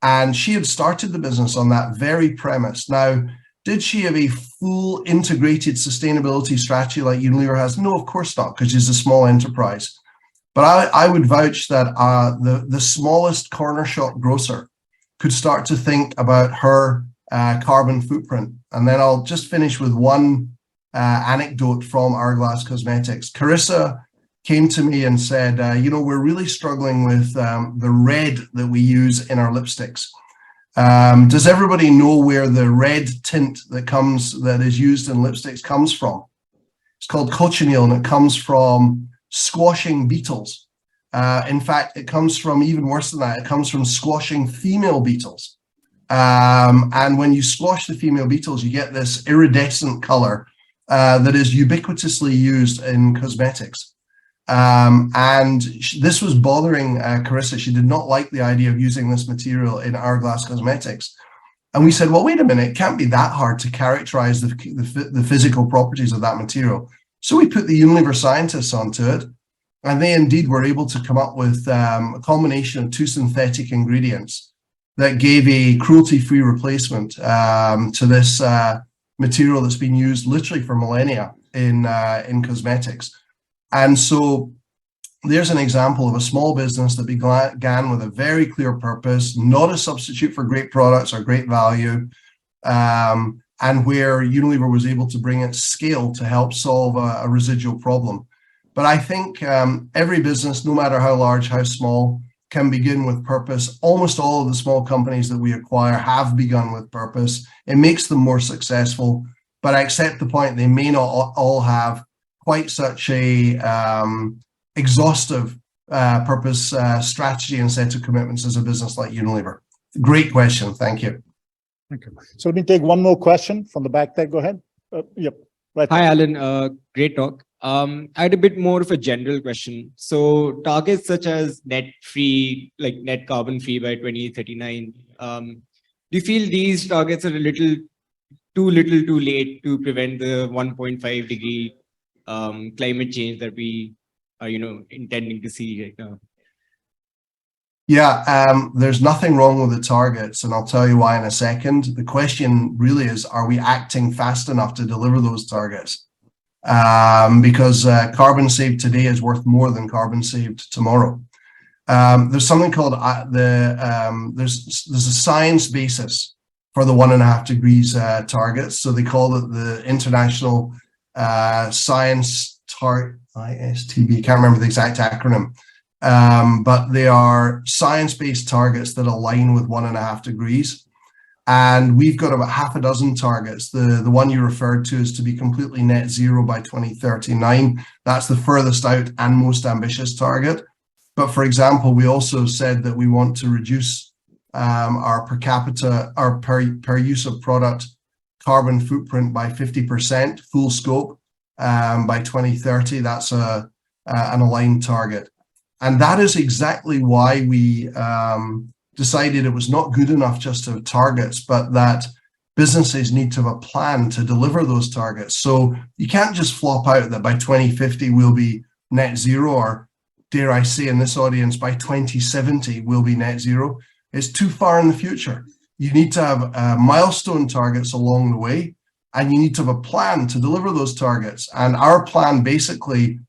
And she had started the business on that very premise. Now, did she have a full integrated sustainability strategy like Unilever has? No, of course not, because she's a small enterprise. But I would vouch that the smallest corner shop grocer could start to think about her carbon footprint. And then I'll just finish with one anecdote from Hourglass Cosmetics. Carissa came to me and said, you know, we're really struggling with the red that we use in our lipsticks. Does everybody know where the red tint that is used in lipsticks comes from? It's called cochineal, and it comes from squashing beetles. In fact, it comes from even worse than that. It comes from squashing female beetles. And when you squash the female beetles, you get this iridescent color that is ubiquitously used in cosmetics. And this was bothering Carissa. She did not like the idea of using this material in Hourglass Cosmetics. And we said, well, wait a minute, it can't be that hard to characterize the physical properties of that material. So we put the Unilever scientists onto it, and they indeed were able to come up with a combination of 2 synthetic ingredients that gave a cruelty-free replacement to this material that's been used literally for millennia in cosmetics. And so there's an example of a small business that began with a very clear purpose, not a substitute for great products or great value, and where Unilever was able to bring its scale to help solve a residual problem. But I think every business, no matter how large, how small, can begin with purpose. Almost all of the small companies that we acquire have begun with purpose. It makes them more successful, but I accept the point they may not all have quite such a exhaustive purpose strategy and set of commitments as a business like Unilever. Great question. Thank you. Okay. So let me take one more question from the back there. Go ahead. Yep. Right. Hi, Alan. Great talk. I had a bit more of a general question. So targets such as net carbon free by 2039, do you feel these targets are a little too late to prevent the 1.5 degree climate change that we are, intending to see right now? Yeah, there's nothing wrong with the targets, and I'll tell you why in a second. The question really is, are we acting fast enough to deliver those targets? Because carbon saved today is worth more than carbon saved tomorrow. There's something called there's a science basis for the 1.5 degrees targets. So they call it the International Science Target, ISTB, can't remember the exact acronym. But they are science-based targets that align with 1.5 degrees. And we've got about half a dozen targets. The one you referred to is to be completely net zero by 2039. That's the furthest out and most ambitious target. But for example, we also said that we want to reduce our per capita, our per use of product carbon footprint by 50%, full scope, by 2030. That's an aligned target. And that is exactly why we decided it was not good enough just to have targets, but that businesses need to have a plan to deliver those targets. So you can't just flop out that by 2050 we'll be net zero, or dare I say in this audience, by 2070 we'll be net zero. It's too far in the future. You need to have milestone targets along the way, and you need to have a plan to deliver those targets. And our plan basically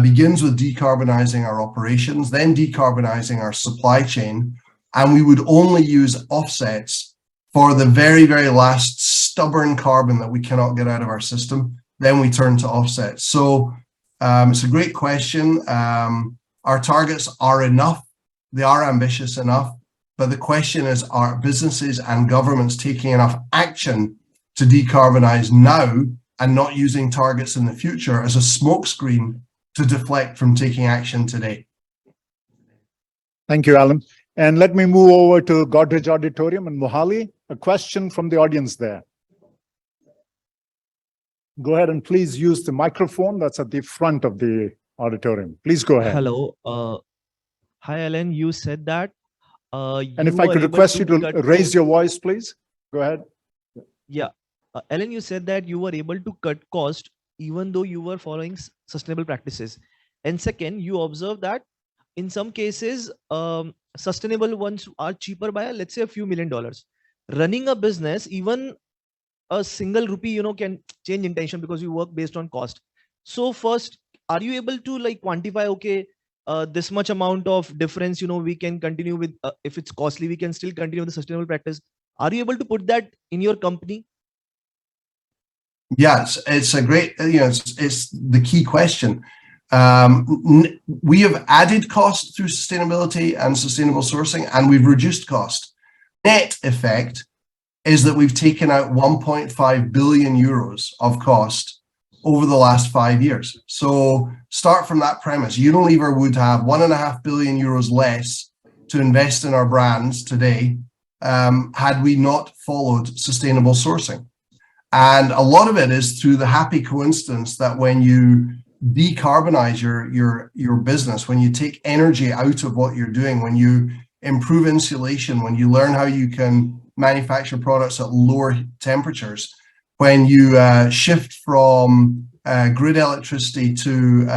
begins with decarbonizing our operations, then decarbonizing our supply chain, and we would only use offsets for the very, very last stubborn carbon that we cannot get out of our system. Then we turn to offsets. So it's a great question. Our targets are enough. They are ambitious enough. But the question is, are businesses and governments taking enough action to decarbonize now and not using targets in the future as a smokescreen to deflect from taking action today? Thank you, Alan. And let me move over to Godrej Auditorium in Mohali. A question from the audience there. Go ahead and please use the microphone that's at the front of the auditorium. Please go ahead. Hello. Hi, Alan. You said that. And if I could request you to raise your voice, please. Go ahead. Yeah. Alan, you said that you were able to cut cost even though you were following sustainable practices. And second, you observe that in some cases, sustainable ones are cheaper by, let's say, a few $1 million. Running a business, even a single rupee, can change intention because you work based on cost. So first, are you able to quantify, okay, this much amount of difference, we can continue with, if it's costly, we can still continue with the sustainable practice. Are you able to put that in your company? Yes, it's a great, it's the key question. We have added cost through sustainability and sustainable sourcing, and we've reduced cost. Net effect is that we've taken out 1.5 billion euros of cost over the last 5 years. So start from that premise. Unilever would have 1.5 billion euros less to invest in our brands today had we not followed sustainable sourcing. And a lot of it is through the happy coincidence that when you decarbonize your business, when you take energy out of what you're doing, when you improve insulation, when you learn how you can manufacture products at lower temperatures, when you shift from grid electricity to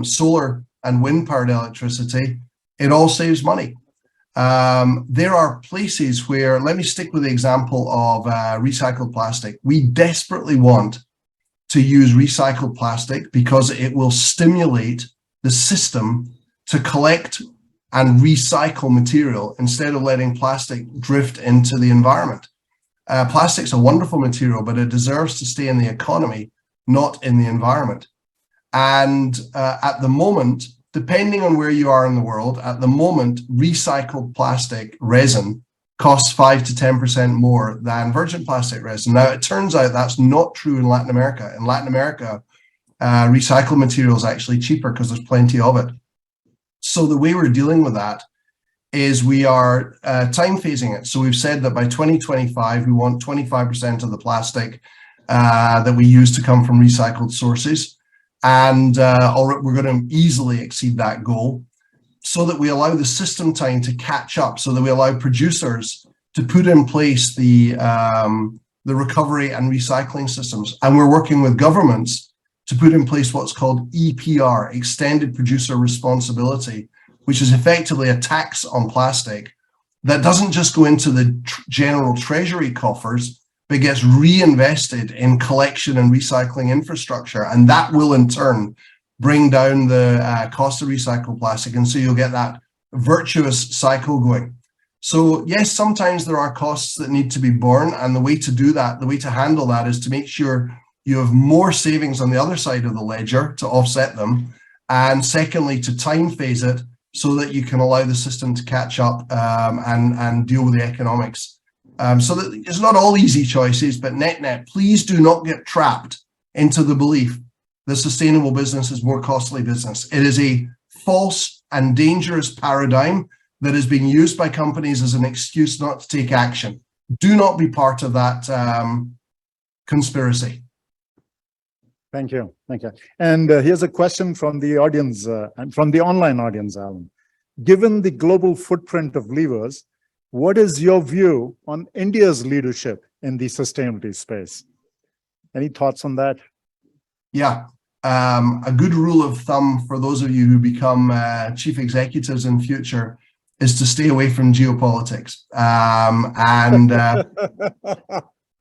solar and wind powered electricity, it all saves money. There are places where, let me stick with the example of recycled plastic. We desperately want to use recycled plastic because it will stimulate the system to collect and recycle material instead of letting plastic drift into the environment. Plastic's a wonderful material, but it deserves to stay in the economy, not in the environment. And at the moment, depending on where you are in the world, at the moment, recycled plastic resin costs 5 to 10% more than virgin plastic resin. Now, it turns out that's not true in Latin America. In Latin America, recycled material is actually cheaper because there's plenty of it. So the way we're dealing with that is we are time phasing it. So we've said that by 2025, we want 25% of the plastic that we use to come from recycled sources. And we're going to easily exceed that goal so that we allow the system time to catch up, so that we allow producers to put in place the recovery and recycling systems. And we're working with governments to put in place what's called EPR, Extended Producer Responsibility, which is effectively a tax on plastic that doesn't just go into the general treasury coffers, but gets reinvested in collection and recycling infrastructure. And that will in turn bring down the cost of recycled plastic. And so you'll get that virtuous cycle going. So yes, sometimes there are costs that need to be borne. And the way to do that, the way to handle that is to make sure you have more savings on the other side of the ledger to offset them. And secondly, to time phase it so that you can allow the system to catch up and deal with the economics. So that it's not all easy choices, but net, please do not get trapped into the belief that sustainable business is more costly business. It is a false and dangerous paradigm that is being used by companies as an excuse not to take action. Do not be part of that conspiracy. Thank you. Thank you. And here's a question from the audience, and from the online audience, Alan. Given the global footprint of levers, what is your view on India's leadership in the sustainability space? Any thoughts on that? Yeah, a good rule of thumb for those of you who become chief executives in future is to stay away from geopolitics.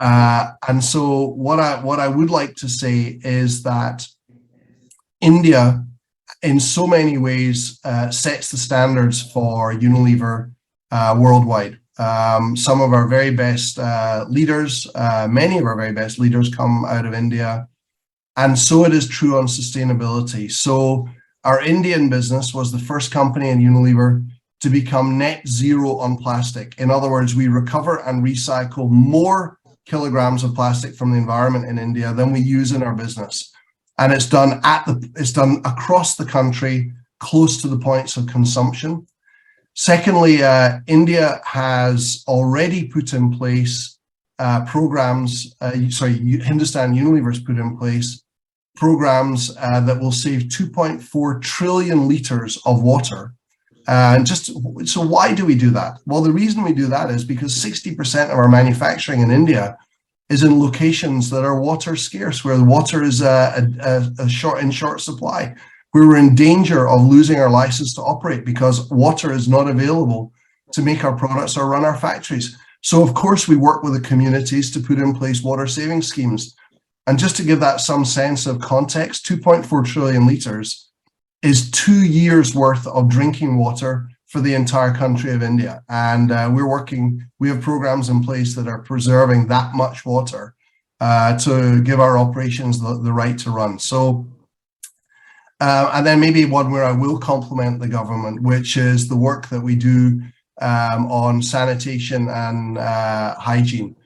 And so what I would like to say is that India, in so many ways, sets the standards for Unilever worldwide. Some of our very best leaders, many of our very best leaders come out of India. And so it is true on sustainability. So our Indian business was the first company in Unilever to become net zero on plastic. In other words, we recover and recycle more kilograms of plastic from the environment in India than we use in our business. And it's done across the country, close to the points of consumption. Secondly, India has already put in place programs, Hindustan Unilever has put in place programs that will save 2.4 trillion liters of water. So why do we do that? Well, the reason we do that is because 60% of our manufacturing in India is in locations that are water scarce, where the water is in short supply, where we're in danger of losing our license to operate because water is not available to make our products or run our factories. So of course we work with the communities to put in place water saving schemes. And just to give that some sense of context, 2.4 trillion liters is 2 years worth of drinking water for the entire country of India. And we have programs in place that are preserving that much water to give our operations the right to run. So, and then maybe one where I will compliment the government, which is the work that we do on sanitation and hygiene,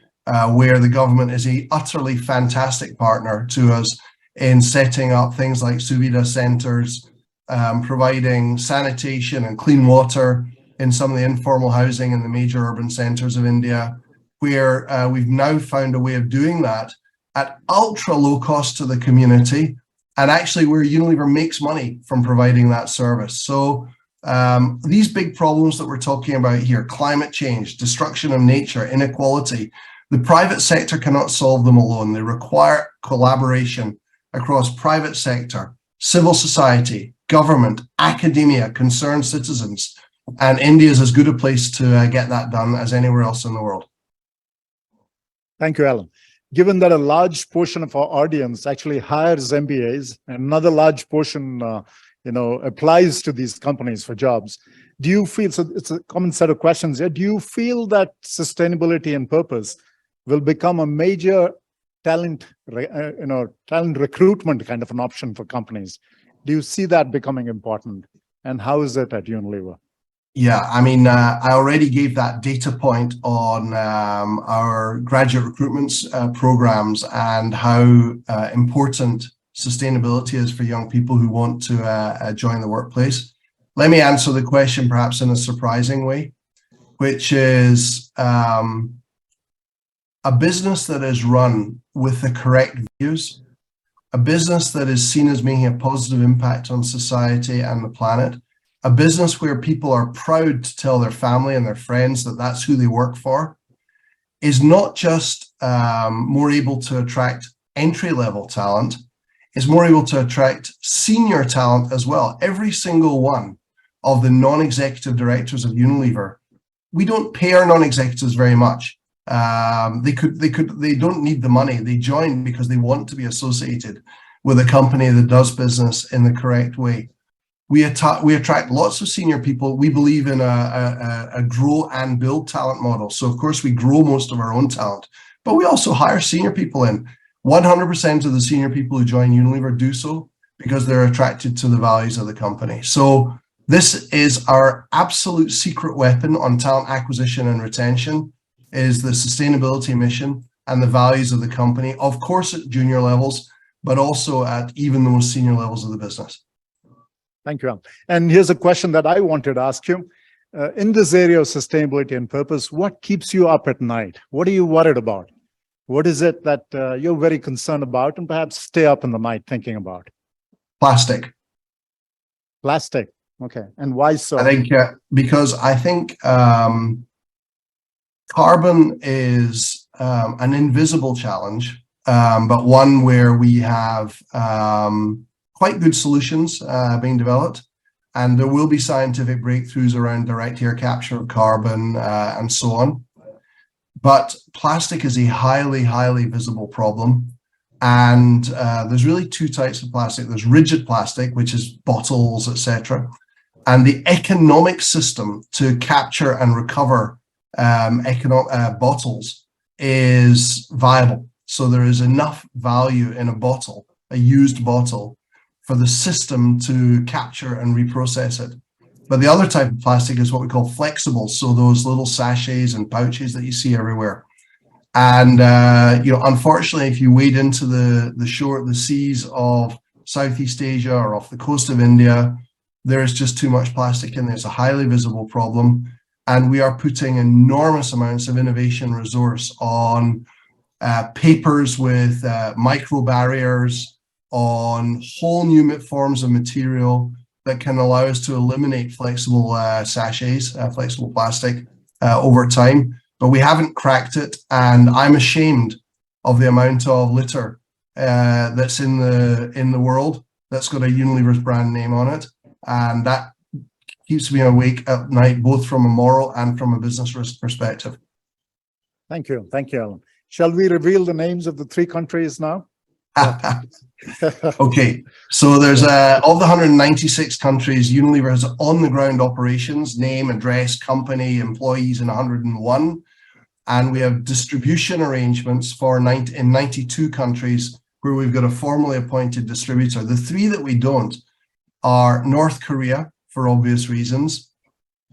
where the government is an utterly fantastic partner to us in setting up things like Suvidha centers, providing sanitation and clean water in some of the informal housing in the major urban centers of India, where we've now found a way of doing that at ultra low cost to the community, and actually where Unilever makes money from providing that service. So these big problems that we're talking about here, climate change, destruction of nature, inequality, the private sector cannot solve them alone. They require collaboration across private sector, civil society, government, academia, concerned citizens. And India is as good a place to get that done as anywhere else in the world. Thank you, Alan. Given that a large portion of our audience actually hires MBAs, and another large portion applies to these companies for jobs, do you feel, so it's a common set of questions here, do you feel that sustainability and purpose will become a major talent recruitment kind of an option for companies Do you see that becoming important? And how is it at Unilever? Yeah, I mean, I already gave that data point on our graduate recruitment programs and how important sustainability is for young people who want to join the workplace. Let me answer the question perhaps in a surprising way, which is a business that is run with the correct views, a business that is seen as making a positive impact on society and the planet, a business where people are proud to tell their family and their friends that that's who they work for, is not just more able to attract entry-level talent, is more able to attract senior talent as well. Every single one of the non-executive directors of Unilever, we don't pay our non-executives very much. They don't need the money. They join because they want to be associated with a company that does business in the correct way. We attract lots of senior people. We believe in a grow and build talent model. So of course we grow most of our own talent, but we also hire senior people in. 100% of the senior people who join Unilever do so because they're attracted to the values of the company. So this is our absolute secret weapon on talent acquisition and retention, is the sustainability mission and the values of the company, of course at junior levels, but also at even the most senior levels of the business. Thank you, Alan. And here's a question that I wanted to ask you. In this area of sustainability and purpose, what keeps you up at night? What are you worried about? What is it that you're very concerned about and perhaps stay up in the night thinking about? Plastic. Plastic. Okay. And why so? I think because I think carbon is an invisible challenge, but one where we have quite good solutions being developed, and there will be scientific breakthroughs around direct air capture of carbon and so on. But plastic is a highly, highly visible problem. And there's really two types of plastic. There's rigid plastic, which is bottles, etc. And the economic system to capture and recover bottles is viable. So there is enough value in a bottle, a used bottle, for the system to capture and reprocess it. But the other type of plastic is what we call flexible. So those little sachets and pouches that you see everywhere. And unfortunately, if you wade into the seas of Southeast Asia or off the coast of India, there is just too much plastic in there. It's a highly visible problem. And we are putting enormous amounts of innovation resource on papers with micro barriers, on whole new forms of material that can allow us to eliminate flexible sachets, flexible plastic over time. But we haven't cracked it, and I'm ashamed of the amount of litter that's in the world that's got a Unilever's brand name on it, and that keeps me awake at night, both from a moral and from a business risk perspective. Thank you, Alan. Shall we reveal the names of the 3 countries now? Okay, so there's of the 196 countries, Unilever has on-the-ground operations, name, address, company, employees in 101, and we have distribution arrangements in 92 countries where we've got a formally appointed distributor. The 3 that we don't are North Korea, for obvious reasons,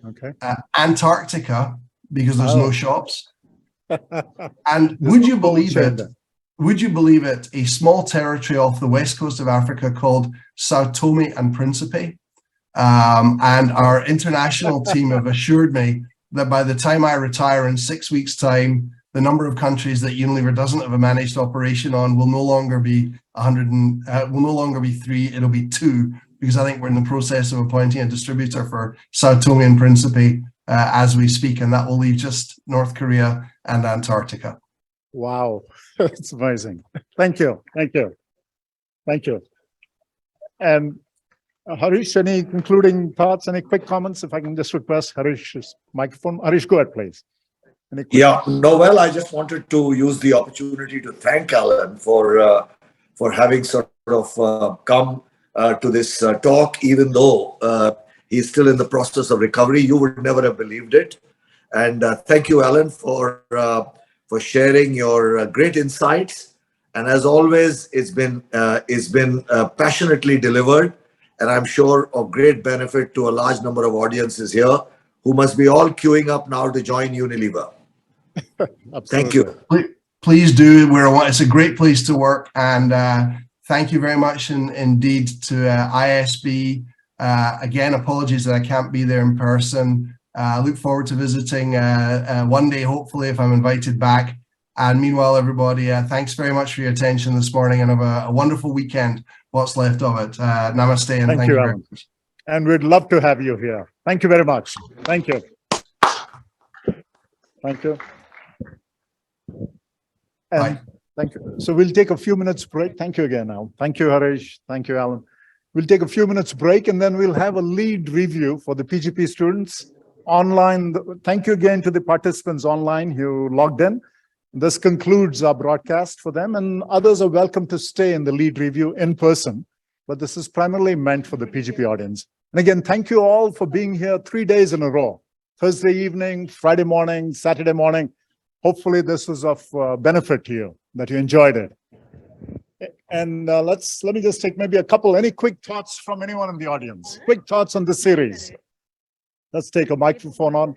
okay, Antarctica, because there's no shops, and would you believe it? Would you believe it, a small territory off the west coast of Africa called Sao Tome and Principe. And our international team have assured me that by the time I retire in 6 weeks' time, the number of countries that Unilever doesn't have a managed operation on will no longer be 3, it'll be 2, because I think we're in the process of appointing a distributor for Sao Tome and Principe as we speak, and that will leave just North Korea and Antarctica. Wow, it's amazing. Thank you. And Harish, any concluding thoughts, any quick comments? If I can just request Harish's microphone. Harish, go ahead, please. Yeah, no, well, I just wanted to use the opportunity to thank Alan for having sort of come to this talk, even though he's still in the process of recovery. You would never have believed it. And thank you, Alan, for sharing your great insights. And as always, it's been passionately delivered. and I'm sure of great benefit to a large number of audiences here who must be all queuing up now to join Unilever. Thank you. Please do. It's a great place to work, and thank you very much indeed to ISB. Again, apologies that I can't be there in person. I look forward to visiting one day, hopefully, if I'm invited back. And meanwhile, everybody, thanks very much for your attention this morning, and have a wonderful weekend, what's left of it. Namaste, and thank you very Alan. much. And we'd love to have you here. Thank you very much. Thank you. Thank you. And Bye. thank you. So we'll take a few minutes break. Thank you again, Al. Thank you, Harish. Thank you, Alan. We'll take a few minutes break, and then we'll have a lead review for the PGP students online. Thank you again to the participants online who logged in. This concludes our broadcast for them, and others are welcome to stay in the lead review in person, but this is primarily meant for the PGP audience. And again, thank you all for being here 3 days in a row, Thursday evening, Friday morning, Saturday morning. Hopefully this was of benefit to you, that you enjoyed it. And let me just take maybe any quick thoughts from anyone in the audience, quick thoughts on this series. Let's take a microphone on.